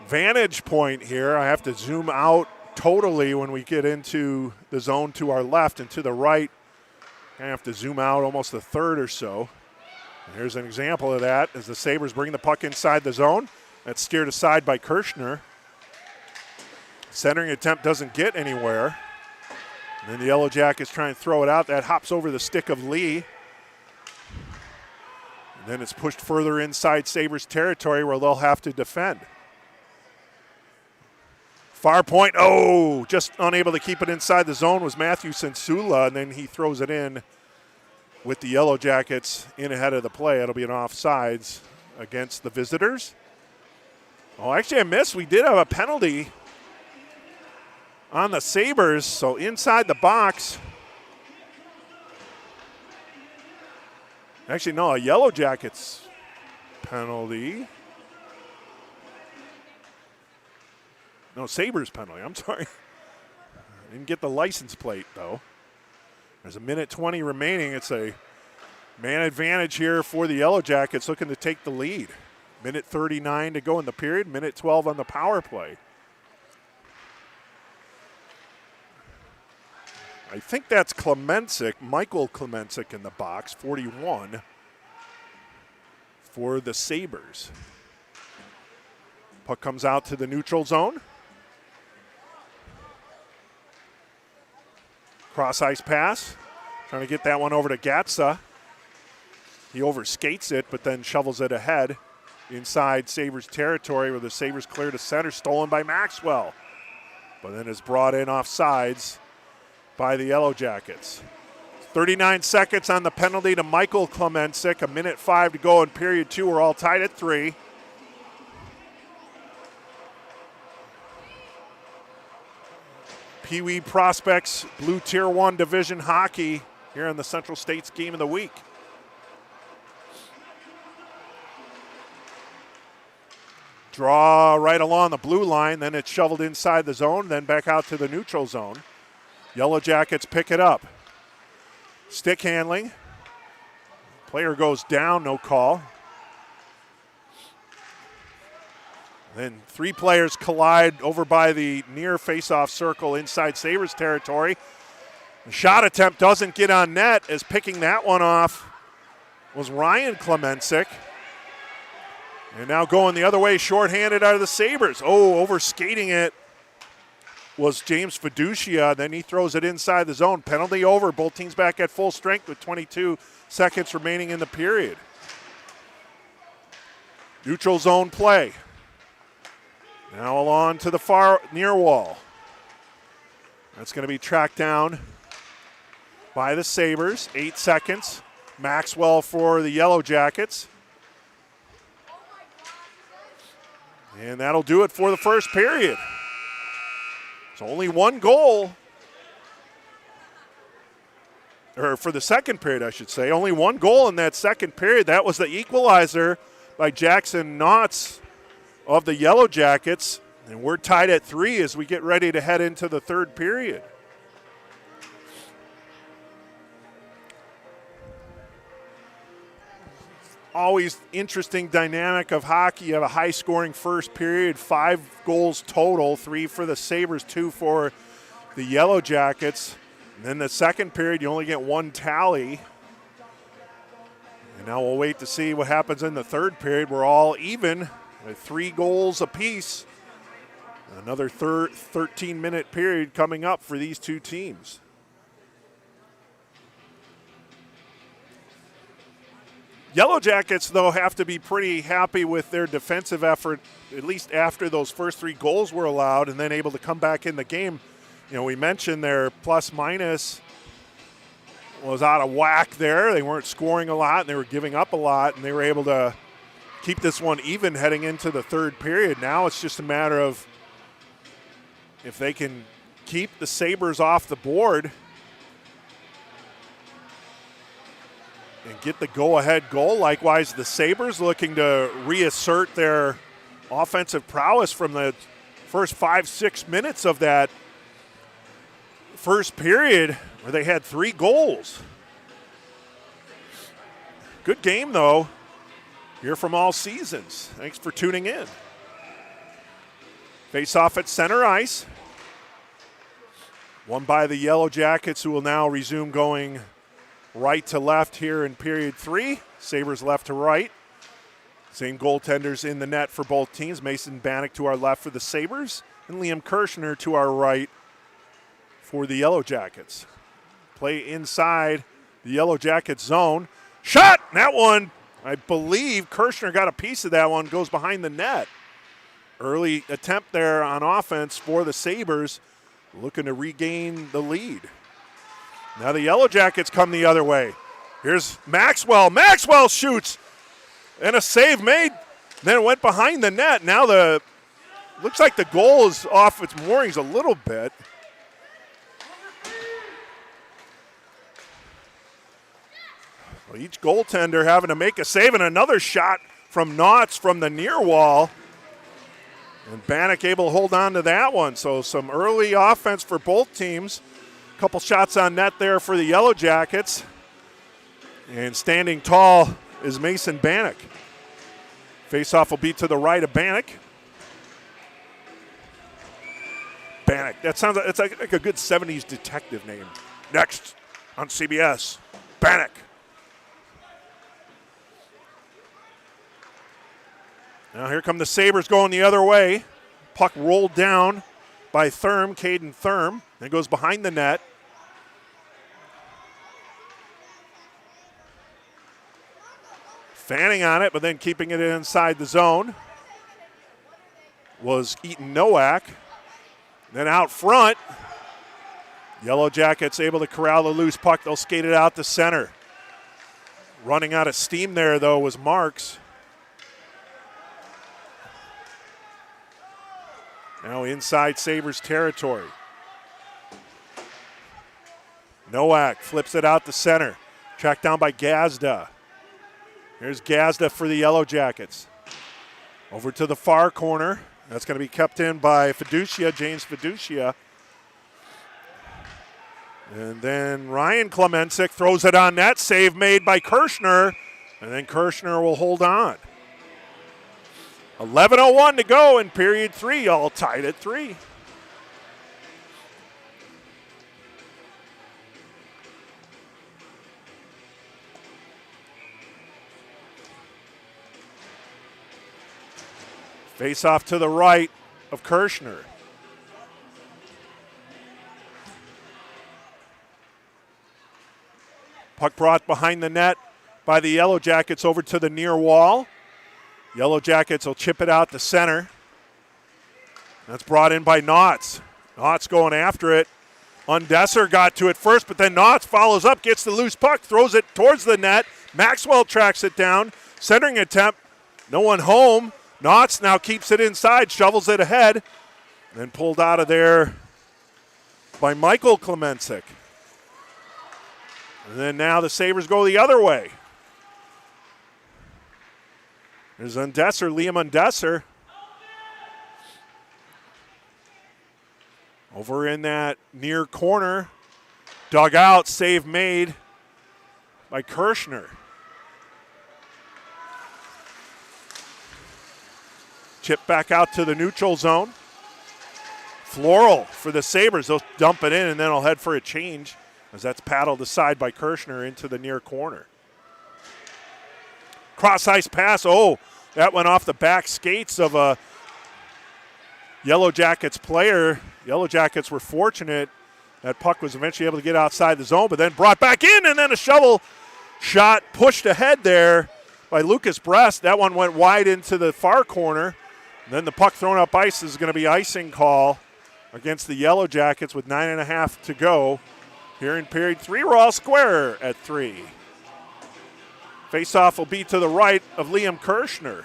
vantage point here, I have to zoom out totally when we get into the zone to our left and to the right. I have to zoom out almost a third or so. And here's an example of that as the Sabres bring the puck inside the zone. That's steered aside by Kirshner. Centering attempt doesn't get anywhere. And then the Yellow Jackets try and throw it out. That hops over the stick of Lee. And then it's pushed further inside Sabres territory where they'll have to defend. Far point, just unable to keep it inside the zone was Matthew Sensula, and then he throws it in with the Yellow Jackets in ahead of the play. It'll be an offsides against the visitors. Oh, actually I missed. We did have a penalty on the Sabres, so inside the box. Actually, no, a Yellow Jackets penalty. No, Sabres penalty, I'm sorry. Didn't get the license plate, though. There's a minute 20 remaining. It's a man advantage here for the Yellow Jackets looking to take the lead. Minute 39 to go in the period, minute 12 on the power play. I think that's Klemenczyk, Michael Klemenczyk in the box, 41 for the Sabres. Puck comes out to the neutral zone. Cross ice pass, trying to get that one over to Gatsa. He overskates it, but then shovels it ahead inside Sabres territory where the Sabres clear to center, stolen by Maxwell. But then is brought in off sides by the Yellow Jackets. 39 seconds on the penalty to Michael Klemenczyk. A minute 5 to go in period 2. We're all tied at 3. Peewee Prospects Blue Tier 1 Division Hockey here in the Central States Game of the Week. Draw right along the blue line, then it's shoveled inside the zone, then back out to the neutral zone. Yellow Jackets pick it up. Stick handling. Player goes down, no call. Then 3 players collide over by the near faceoff circle inside Sabres territory. The shot attempt doesn't get on net as picking that one off was Ryan Klemenczyk. And now going the other way, shorthanded out of the Sabres. Overskating it was James Fiducia. Then he throws it inside the zone. Penalty over. Both teams back at full strength with 22 seconds remaining in the period. Neutral zone play. Now along to the far near wall. That's going to be tracked down by the Sabres. 8 seconds. Maxwell for the Yellow Jackets. And that'll do it for the first period. It's only one goal. Or for the second period, I should say. Only one goal in that second period. That was the equalizer by Jackson Knotts of the Yellow Jackets. And we're tied at 3 as we get ready to head into the third period. Always interesting dynamic of hockey. You have a high-scoring first period, 5 goals total, 3 for the Sabres, 2 for the Yellow Jackets. And then the second period, you only get 1 tally. And now we'll wait to see what happens in the third period. We're all even with 3 goals apiece. Another 13-minute period coming up for these two teams. Yellow Jackets, though, have to be pretty happy with their defensive effort, at least after those first 3 goals were allowed and then able to come back in the game. You know, we mentioned their plus-minus was out of whack there. They weren't scoring a lot, and they were giving up a lot, and they were able to keep this one even heading into the third period. Now it's just a matter of if they can keep the Sabres off the board and get the go-ahead goal. Likewise, the Sabres looking to reassert their offensive prowess from the first 5-6 minutes of that first period where they had 3 goals. Good game, though. Here from all seasons. Thanks for tuning in. Face off at center ice. Won by the Yellowjackets, who will now resume going right to left here in period 3. Sabres left to right. Same goaltenders in the net for both teams. Mason Bannock to our left for the Sabres, and Liam Kirshner to our right for the Yellowjackets. Play inside the Yellowjackets zone. Shot! That one, I believe Kirshner got a piece of that one, goes behind the net. Early attempt there on offense for the Sabres, looking to regain the lead. Now the Yellowjackets come the other way. Here's Maxwell. Maxwell shoots, and a save made. Then it went behind the net. Now looks like the goal is off its moorings a little bit. Well, each goaltender having to make a save, and another shot from Knotts from the near wall. And Bannock able to hold on to that one. So some early offense for both teams. A couple shots on net there for the Yellowjackets. And standing tall is Mason Bannock. Faceoff will be to the right of Bannock. Bannock. That sounds like, it's like a good 70s detective name. Next on CBS, Bannock. Now here come the Sabres going the other way. Puck rolled down by Caden Thurm. Then goes behind the net. Fanning on it, but then keeping it inside the zone was Eaton Nowak. Then out front, Yellowjackets able to corral the loose puck. They'll skate it out to center. Running out of steam there, though, was Marks. Now inside Sabres territory. Nowak flips it out to center. Tracked down by Gazda. Here's Gazda for the Yellowjackets. Over to the far corner. That's going to be kept in by Fiducia, James Fiducia. And then Ryan Klemensic throws it on net. Save made by Kirshner. And then Kirshner will hold on. 11:01 to go in period 3, all tied at 3. Face off to the right of Kirshner. Puck brought behind the net by the Yellowjackets over to the near wall. Yellowjackets will chip it out to center. That's brought in by Knotts. Knotts going after it. Undesser got to it first, but then Knotts follows up, gets the loose puck, throws it towards the net. Maxwell tracks it down. Centering attempt, no one home. Knotts now keeps it inside, shovels it ahead, then pulled out of there by Michael Klemensic. And then now the Sabres go the other way. There's Undesser, Liam Undesser. Over in that near corner. Dug out, save made by Kirshner. Chip back out to the neutral zone. Floral for the Sabres. They'll dump it in and then they'll head for a change as that's paddled aside by Kirshner into the near corner. Cross ice pass. Oh, that went off the back skates of a Yellowjackets player. Yellowjackets were fortunate. That puck was eventually able to get outside the zone, but then brought back in, and then a shovel shot pushed ahead there by Lucas Brest. That one went wide into the far corner. And then the puck thrown up ice is going to be icing call against the Yellowjackets with 9.5 to go. Here in period 3, we're all square at 3. Face-off will be to the right of Liam Kirshner.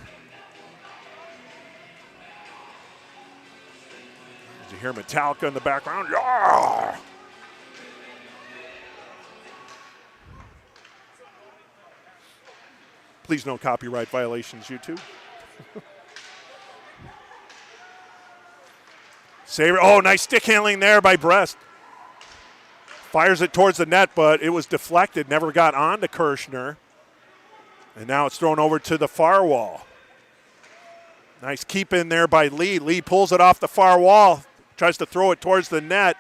As you hear Metallica in the background. Yeah! Please no copyright violations, YouTube. Sabre, oh, nice stick handling there by Brest. Fires it towards the net, but it was deflected, never got on to Kirshner. And now it's thrown over to the far wall. Nice keep in there by Lee. Lee pulls it off the far wall, tries to throw it towards the net,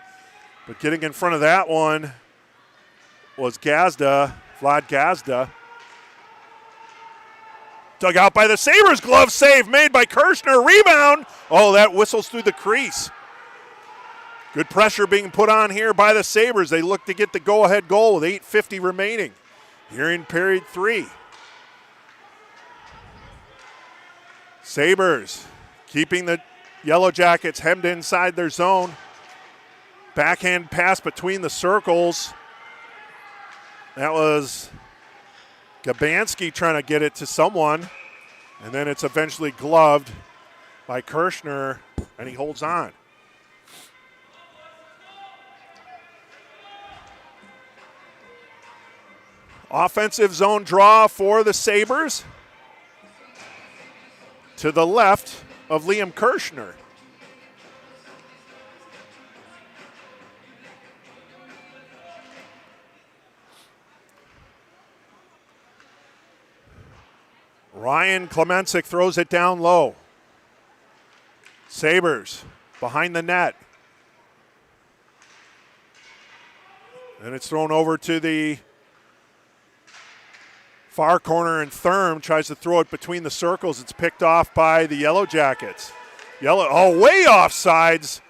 but getting in front of that one was Vlad Gazda. Dug out by the Sabres. Glove save made by Kirshner. Rebound. Oh, that whistles through the crease. Good pressure being put on here by the Sabres. They look to get the go-ahead goal with 8:50 remaining here in period 3. Sabres keeping the Yellow Jackets hemmed inside their zone. Backhand pass between the circles. That was Gabanski trying to get it to someone, and then it's eventually gloved by Kirshner, and he holds on. Offensive zone draw for the Sabres to the left of Liam Kirshner. Ryan Klemensic throws it down low. Sabres behind the net. And it's thrown over to the far corner, and Thurm tries to throw it between the circles. It's picked off by the Yellow Jackets. Way off sides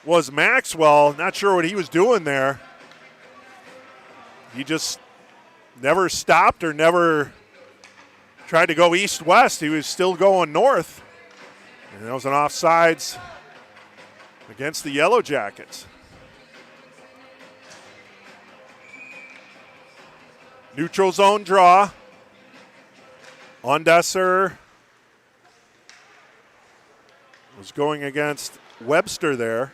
was Maxwell. Not sure what he was doing there. He just never stopped or never tried to go east-west. He was still going north. And that was an offsides against the Yellow Jackets. Neutral zone draw. Ondesser was going against Webster there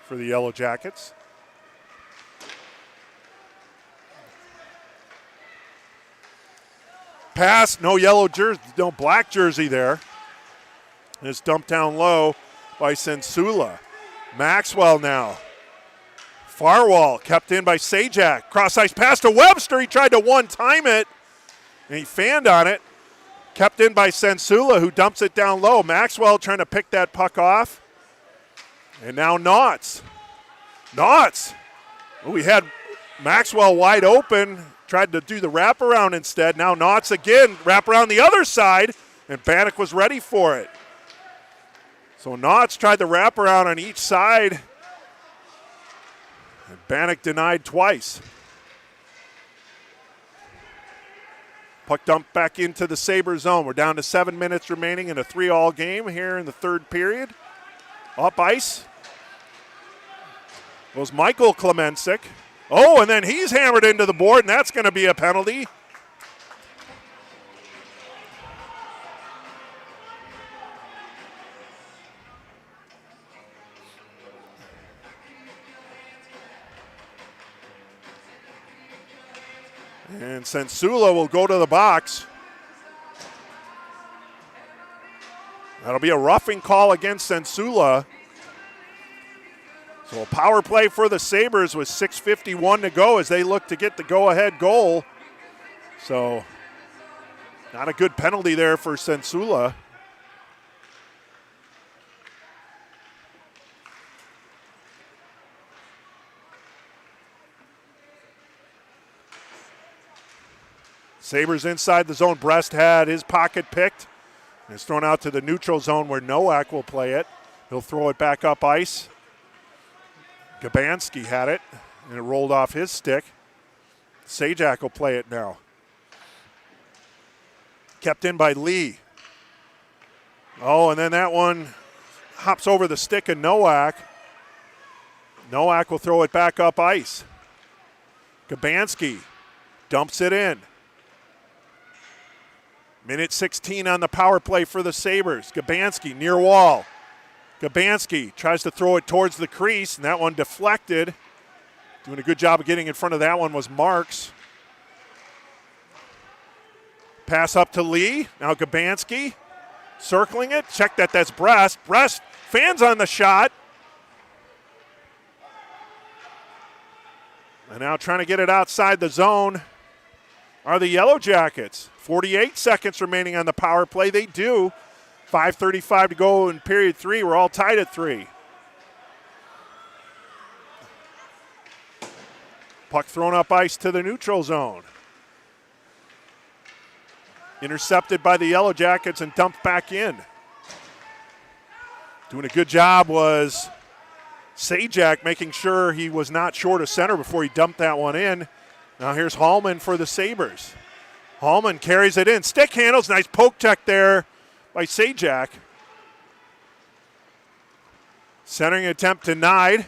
for the Yellow Jackets. Pass, no black jersey there. And it's dumped down low by Sensula. Maxwell now. Far wall kept in by Sajak. Cross ice pass to Webster. He tried to one-time it, and he fanned on it. Kept in by Sensula, who dumps it down low. Maxwell trying to pick that puck off. And now Knotts. We had Maxwell wide open. Tried to do the wraparound instead. Now Knotts again, wrap around the other side, and Bannock was ready for it. So Knotts tried the wraparound on each side, and Bannock denied twice. Puck dumped back into the Sabre zone. We're down to 7 minutes remaining in a 3-all game here in the third period. Up ice goes Michael Klemensic. Oh, and then he's hammered into the board, and that's going to be a penalty. And Sensula will go to the box. That'll be a roughing call against Sensula. So a power play for the Sabres with 6:51 to go as they look to get the go-ahead goal. So not a good penalty there for Sensula. Sabres inside the zone. Brest had his pocket picked. And it's thrown out to the neutral zone where Nowak will play it. He'll throw it back up ice. Gabanski had it, and it rolled off his stick. Sajak will play it now. Kept in by Lee. Oh, and then that one hops over the stick of Nowak. Nowak will throw it back up ice. Gabanski dumps it in. Minute 16 on the power play for the Sabres. Gabanski near wall. Gabanski tries to throw it towards the crease, and that one deflected. Doing a good job of getting in front of that one was Marks. Pass up to Lee. Now Gabanski circling it. Check that, that's Brest. Brest fans on the shot. And now trying to get it outside the zone are the Yellow Jackets. 48 seconds remaining on the power play. They do. 5:35 to go in period 3. We're all tied at 3. Puck thrown up ice to the neutral zone. Intercepted by the Yellow Jackets and dumped back in. Doing a good job was Sajak, making sure he was not short of center before he dumped that one in. Now here's Hallman for the Sabres. Hallman carries it in. Stick handles. Nice poke check there by Sajak. Centering attempt denied.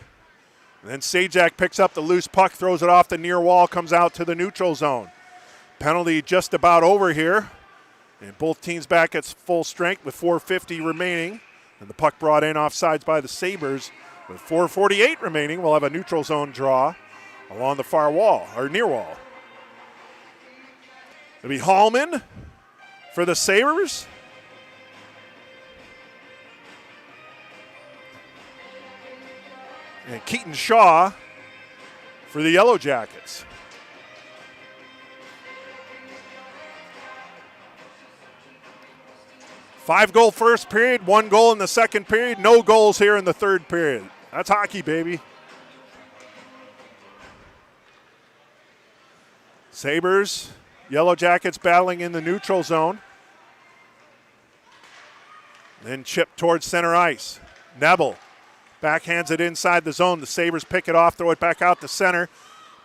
And then Sajak picks up the loose puck, throws it off the near wall, comes out to the neutral zone. Penalty just about over here. And both teams back at full strength with 4:50 remaining. And the puck brought in offsides by the Sabres. With 4:48 remaining, we'll have a neutral zone draw along the far wall, or near wall. It'll be Hallman for the Sabres. And Keaton Shaw for the Yellow Jackets. Five-goal first period, 1 goal in the second period, no goals here in the third period. That's hockey, baby. Sabres, Yellow Jackets battling in the neutral zone. Then chip towards center ice. Nebel backhands it inside the zone. The Sabres pick it off, throw it back out to center.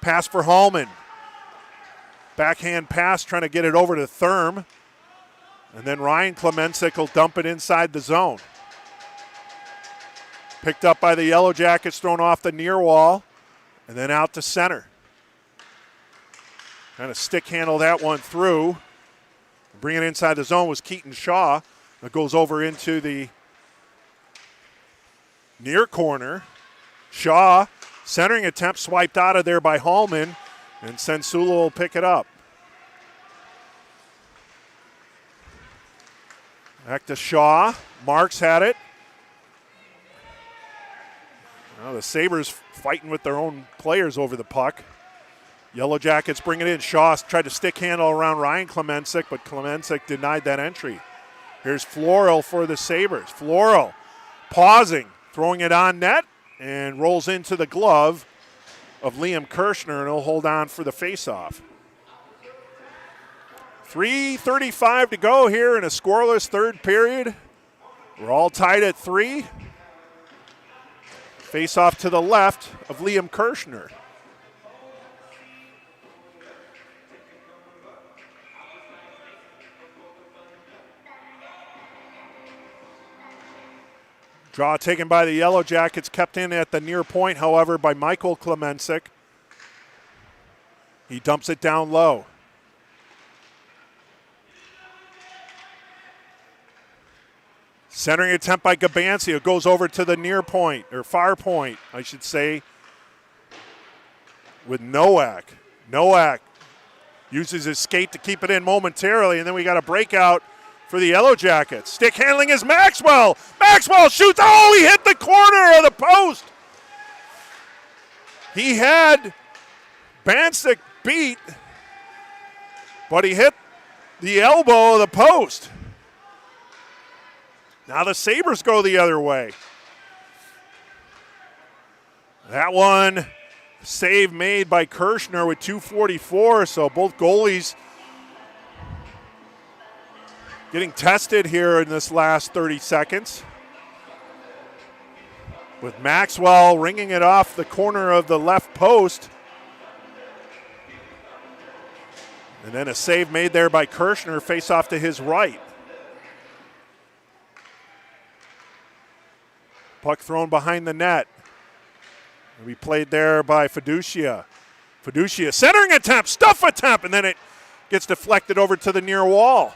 Pass for Hallman. Backhand pass, trying to get it over to Therm. And then Ryan Klemensic will dump it inside the zone. Picked up by the Yellow Jackets, thrown off the near wall, and then out to center. Kind of stick handle that one through. Bringing it inside the zone was Keaton Shaw. That goes over into the near corner. Shaw, centering attempt swiped out of there by Hallman, and Sensula will pick it up. Back to Shaw. Marks had it. Now the Sabres fighting with their own players over the puck. Yellow Jackets bring it in. Shaw tried to stick handle around Ryan Klemensic, but Klemensic denied that entry. Here's Floral for the Sabres. Floral pausing, throwing it on net, and rolls into the glove of Liam Kirshner, and he'll hold on for the faceoff. 3:35 to go here in a scoreless third period. We're all tied at 3. Face off to the left of Liam Kirshner. Draw taken by the Yellow Jackets, kept in at the near point, however, by Michael Klemensic. He dumps it down low. Centering attempt by Gabansi. It goes over to the near point, or far point, I should say, with Nowak. Nowak uses his skate to keep it in momentarily, and then we got a breakout for the Yellow Jackets. Stick handling is Maxwell. Maxwell shoots. Oh, he hit the corner of the post. He had Bancic beat, but he hit the elbow of the post. Now the Sabres go the other way. That one, save made by Kirshner with 2:44, so both goalies getting tested here in this last 30 seconds. With Maxwell ringing it off the corner of the left post. And then a save made there by Kirshner, face off to his right. Puck thrown behind the net. It'll be played there by Fiducia. Fiducia, centering attempt, stuff attempt, and then it gets deflected over to the near wall.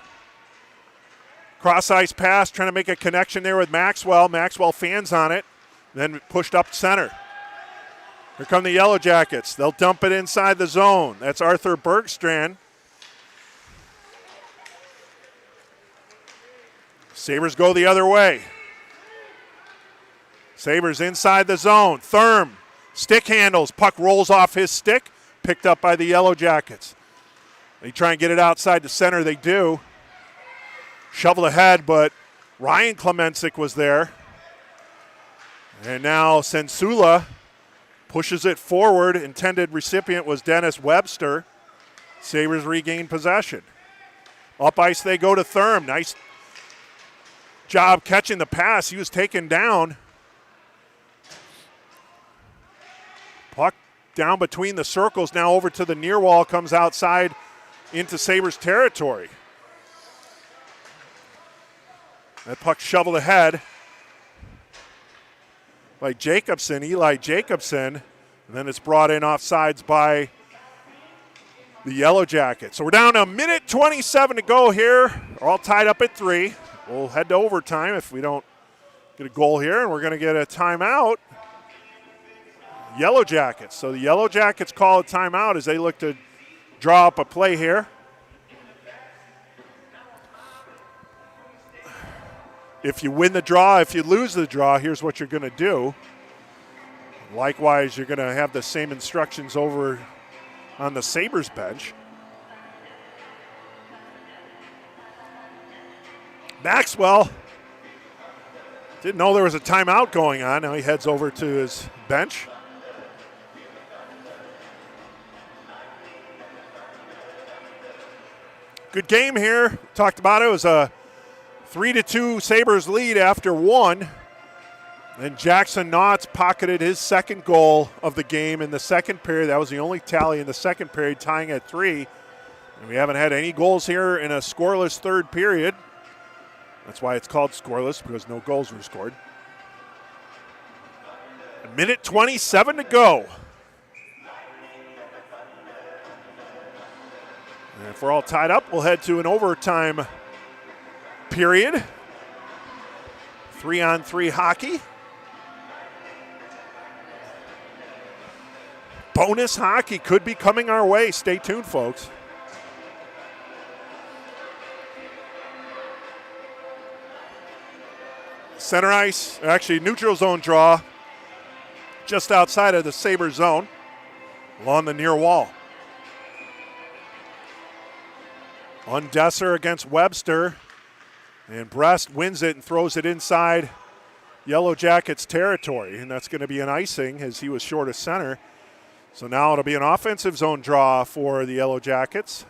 Cross ice pass, trying to make a connection there with Maxwell. Maxwell fans on it, then pushed up center. Here come the Yellow Jackets. They'll dump it inside the zone. That's Arthur Bergstrand. Sabres go the other way. Sabres inside the zone. Therm, stick handles. Puck rolls off his stick. Picked up by the Yellow Jackets. They try and get it outside the center. They do. Shovel ahead, but Ryan Klemensic was there. And now Sensula pushes it forward. Intended recipient was Dennis Webster. Sabres regain possession. Up ice they go to Thurm. Nice job catching the pass. He was taken down. Puck down between the circles, now over to the near wall, comes outside into Sabres territory. That puck shoveled ahead by Jacobson, Eli Jacobson, and then it's brought in offsides by the Yellowjackets. So we're down to a minute 27 to go here. We're all tied up at 3. We'll head to overtime if we don't get a goal here, and we're going to get a timeout. Yellowjackets. So the Yellowjackets call a timeout as they look to draw up a play here. If you win the draw, if you lose the draw, here's what you're going to do. Likewise, you're going to have the same instructions over on the Sabres bench. Maxwell didn't know there was a timeout going on. Now he heads over to his bench. Good game here. Talked about it. It was a 3-2 Sabres lead after 1. And Jackson Knotts pocketed his second goal of the game in the second period. That was the only tally in the second period, tying at 3. And we haven't had any goals here in a scoreless third period. That's why it's called scoreless, because no goals were scored. A minute 27 to go. And if we're all tied up, we'll head to an overtime period. 3-on-3 hockey. Bonus hockey could be coming our way. Stay tuned, folks. Center ice, actually neutral zone draw just outside of the Sabres zone along the near wall. Undesser against Webster, and Brest wins it and throws it inside Yellowjackets territory, and that's going to be an icing as he was short of center. So now it'll be an offensive zone draw for the Yellowjackets.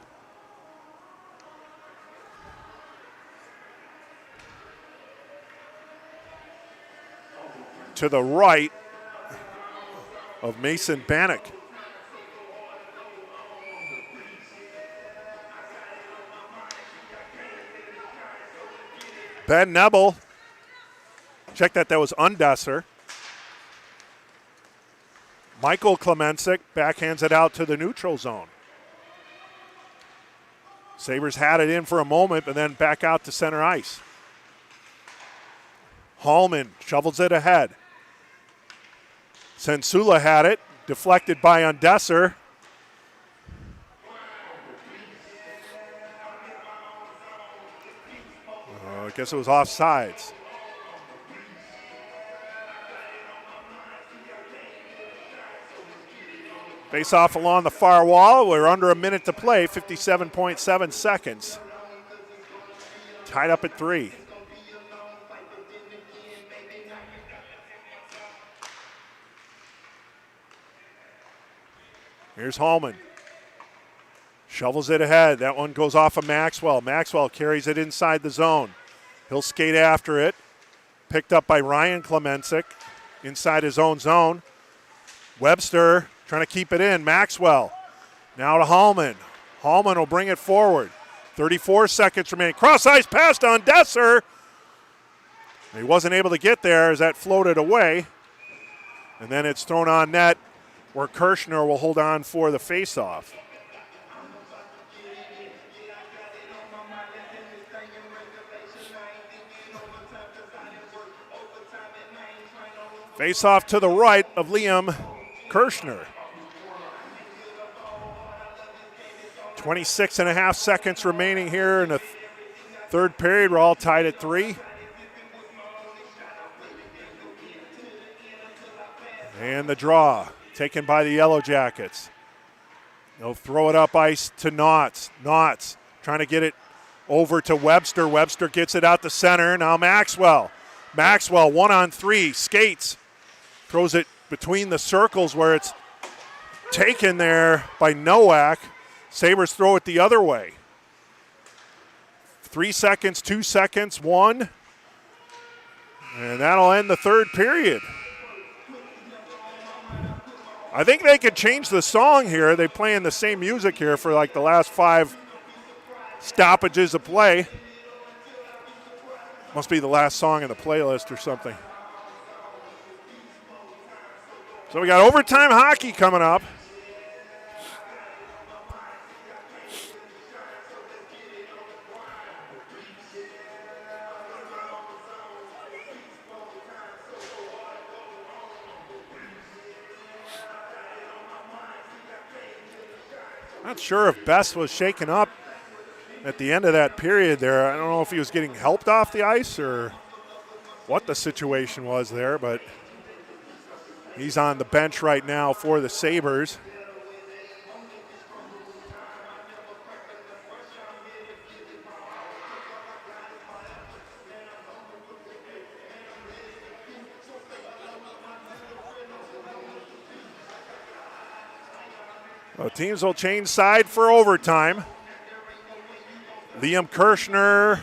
To the right of Mason Bannock. Ben Nebel, check that was Undesser. Michael Klemensic backhands it out to the neutral zone. Sabres had it in for a moment, but then back out to center ice. Hallman shovels it ahead. Sensula had it, deflected by Undesser. I guess it was offsides. Face off along the far wall. We're under a minute to play, 57.7 seconds. Tied up at 3. Here's Hallman. Shovels it ahead. That one goes off of Maxwell. Maxwell carries it inside the zone. He'll skate after it. Picked up by Ryan Klemensic inside his own zone. Webster trying to keep it in. Maxwell now to Hallman. Hallman will bring it forward. 34 seconds remaining. Cross-ice pass to Undesser. He wasn't able to get there as that floated away. And then it's thrown on net where Kirshner will hold on for the face-off. Face-off to the right of Liam Kirshner. 26 and a half seconds remaining here in the third period. We're all tied at 3. And the draw taken by the Yellowjackets. They'll throw it up ice to Knotts. Knotts trying to get it over to Webster. Webster gets it out the center. Now Maxwell. Maxwell 1-on-3, skates. Throws it between the circles where it's taken there by Nowak. Sabres throw it the other way. 3 seconds, 2 seconds, 1. And that'll end the third period. I think they could change the song here. They're playing the same music here for like the last 5 stoppages of play. Must be the last song in the playlist or something. So we got overtime hockey coming up. Not sure if Best was shaken up at the end of that period there. I don't know if he was getting helped off the ice or what the situation was there, but he's on the bench right now for the Sabres. Well, teams will change side for overtime. Liam Kirshner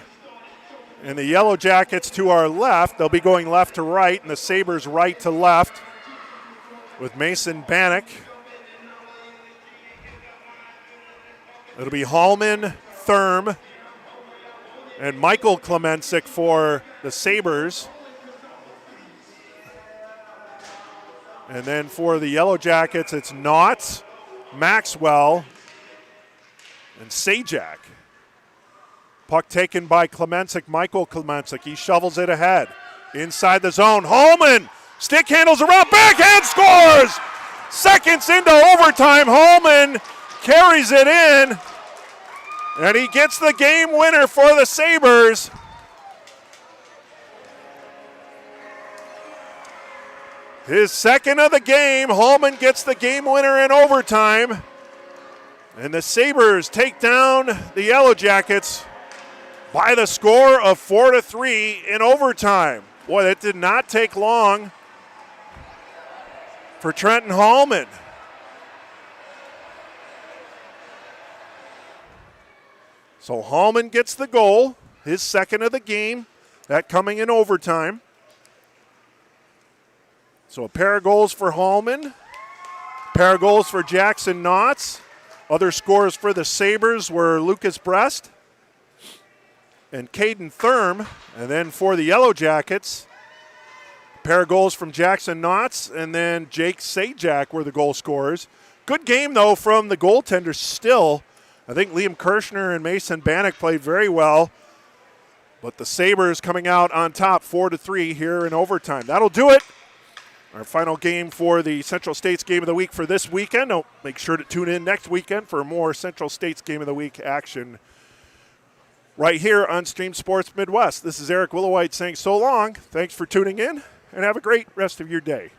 and the Yellowjackets to our left. They'll be going left to right, and the Sabres right to left with Mason Bannock. It'll be Hallman, Thurm, and Michael Klemensic for the Sabres. And then for the Yellowjackets, it's Knotts, Maxwell, and Sajak. Puck taken by Klemensic, Michael Klemensic. He shovels it ahead. Inside the zone, Hallman, stick handles around, backhand, scores! Seconds into overtime, Hallman carries it in, and he gets the game winner for the Sabres. His second of the game, Hallman gets the game winner in overtime. And the Sabres take down the Yellowjackets by the score of 4-3 in overtime. Boy, that did not take long for Trenton Hallman. So Hallman gets the goal, his second of the game, that coming in overtime. So a pair of goals for Hallman, a pair of goals for Jackson Knotts. Other scores for the Sabres were Lucas Brest and Caden Thurm. And then for the Yellowjackets, a pair of goals from Jackson Knotts and then Jake Sajak were the goal scorers. Good game, though, from the goaltenders still. I think Liam Kirshner and Mason Bannock played very well. But the Sabres coming out on top 4-3 here in overtime. That'll do it. Our final game for the Central States Game of the Week for this weekend. Oh, make sure to tune in next weekend for more Central States Game of the Week action right here on Stream Sports Midwest. This is Eric Willowhite saying so long. Thanks for tuning in, and have a great rest of your day.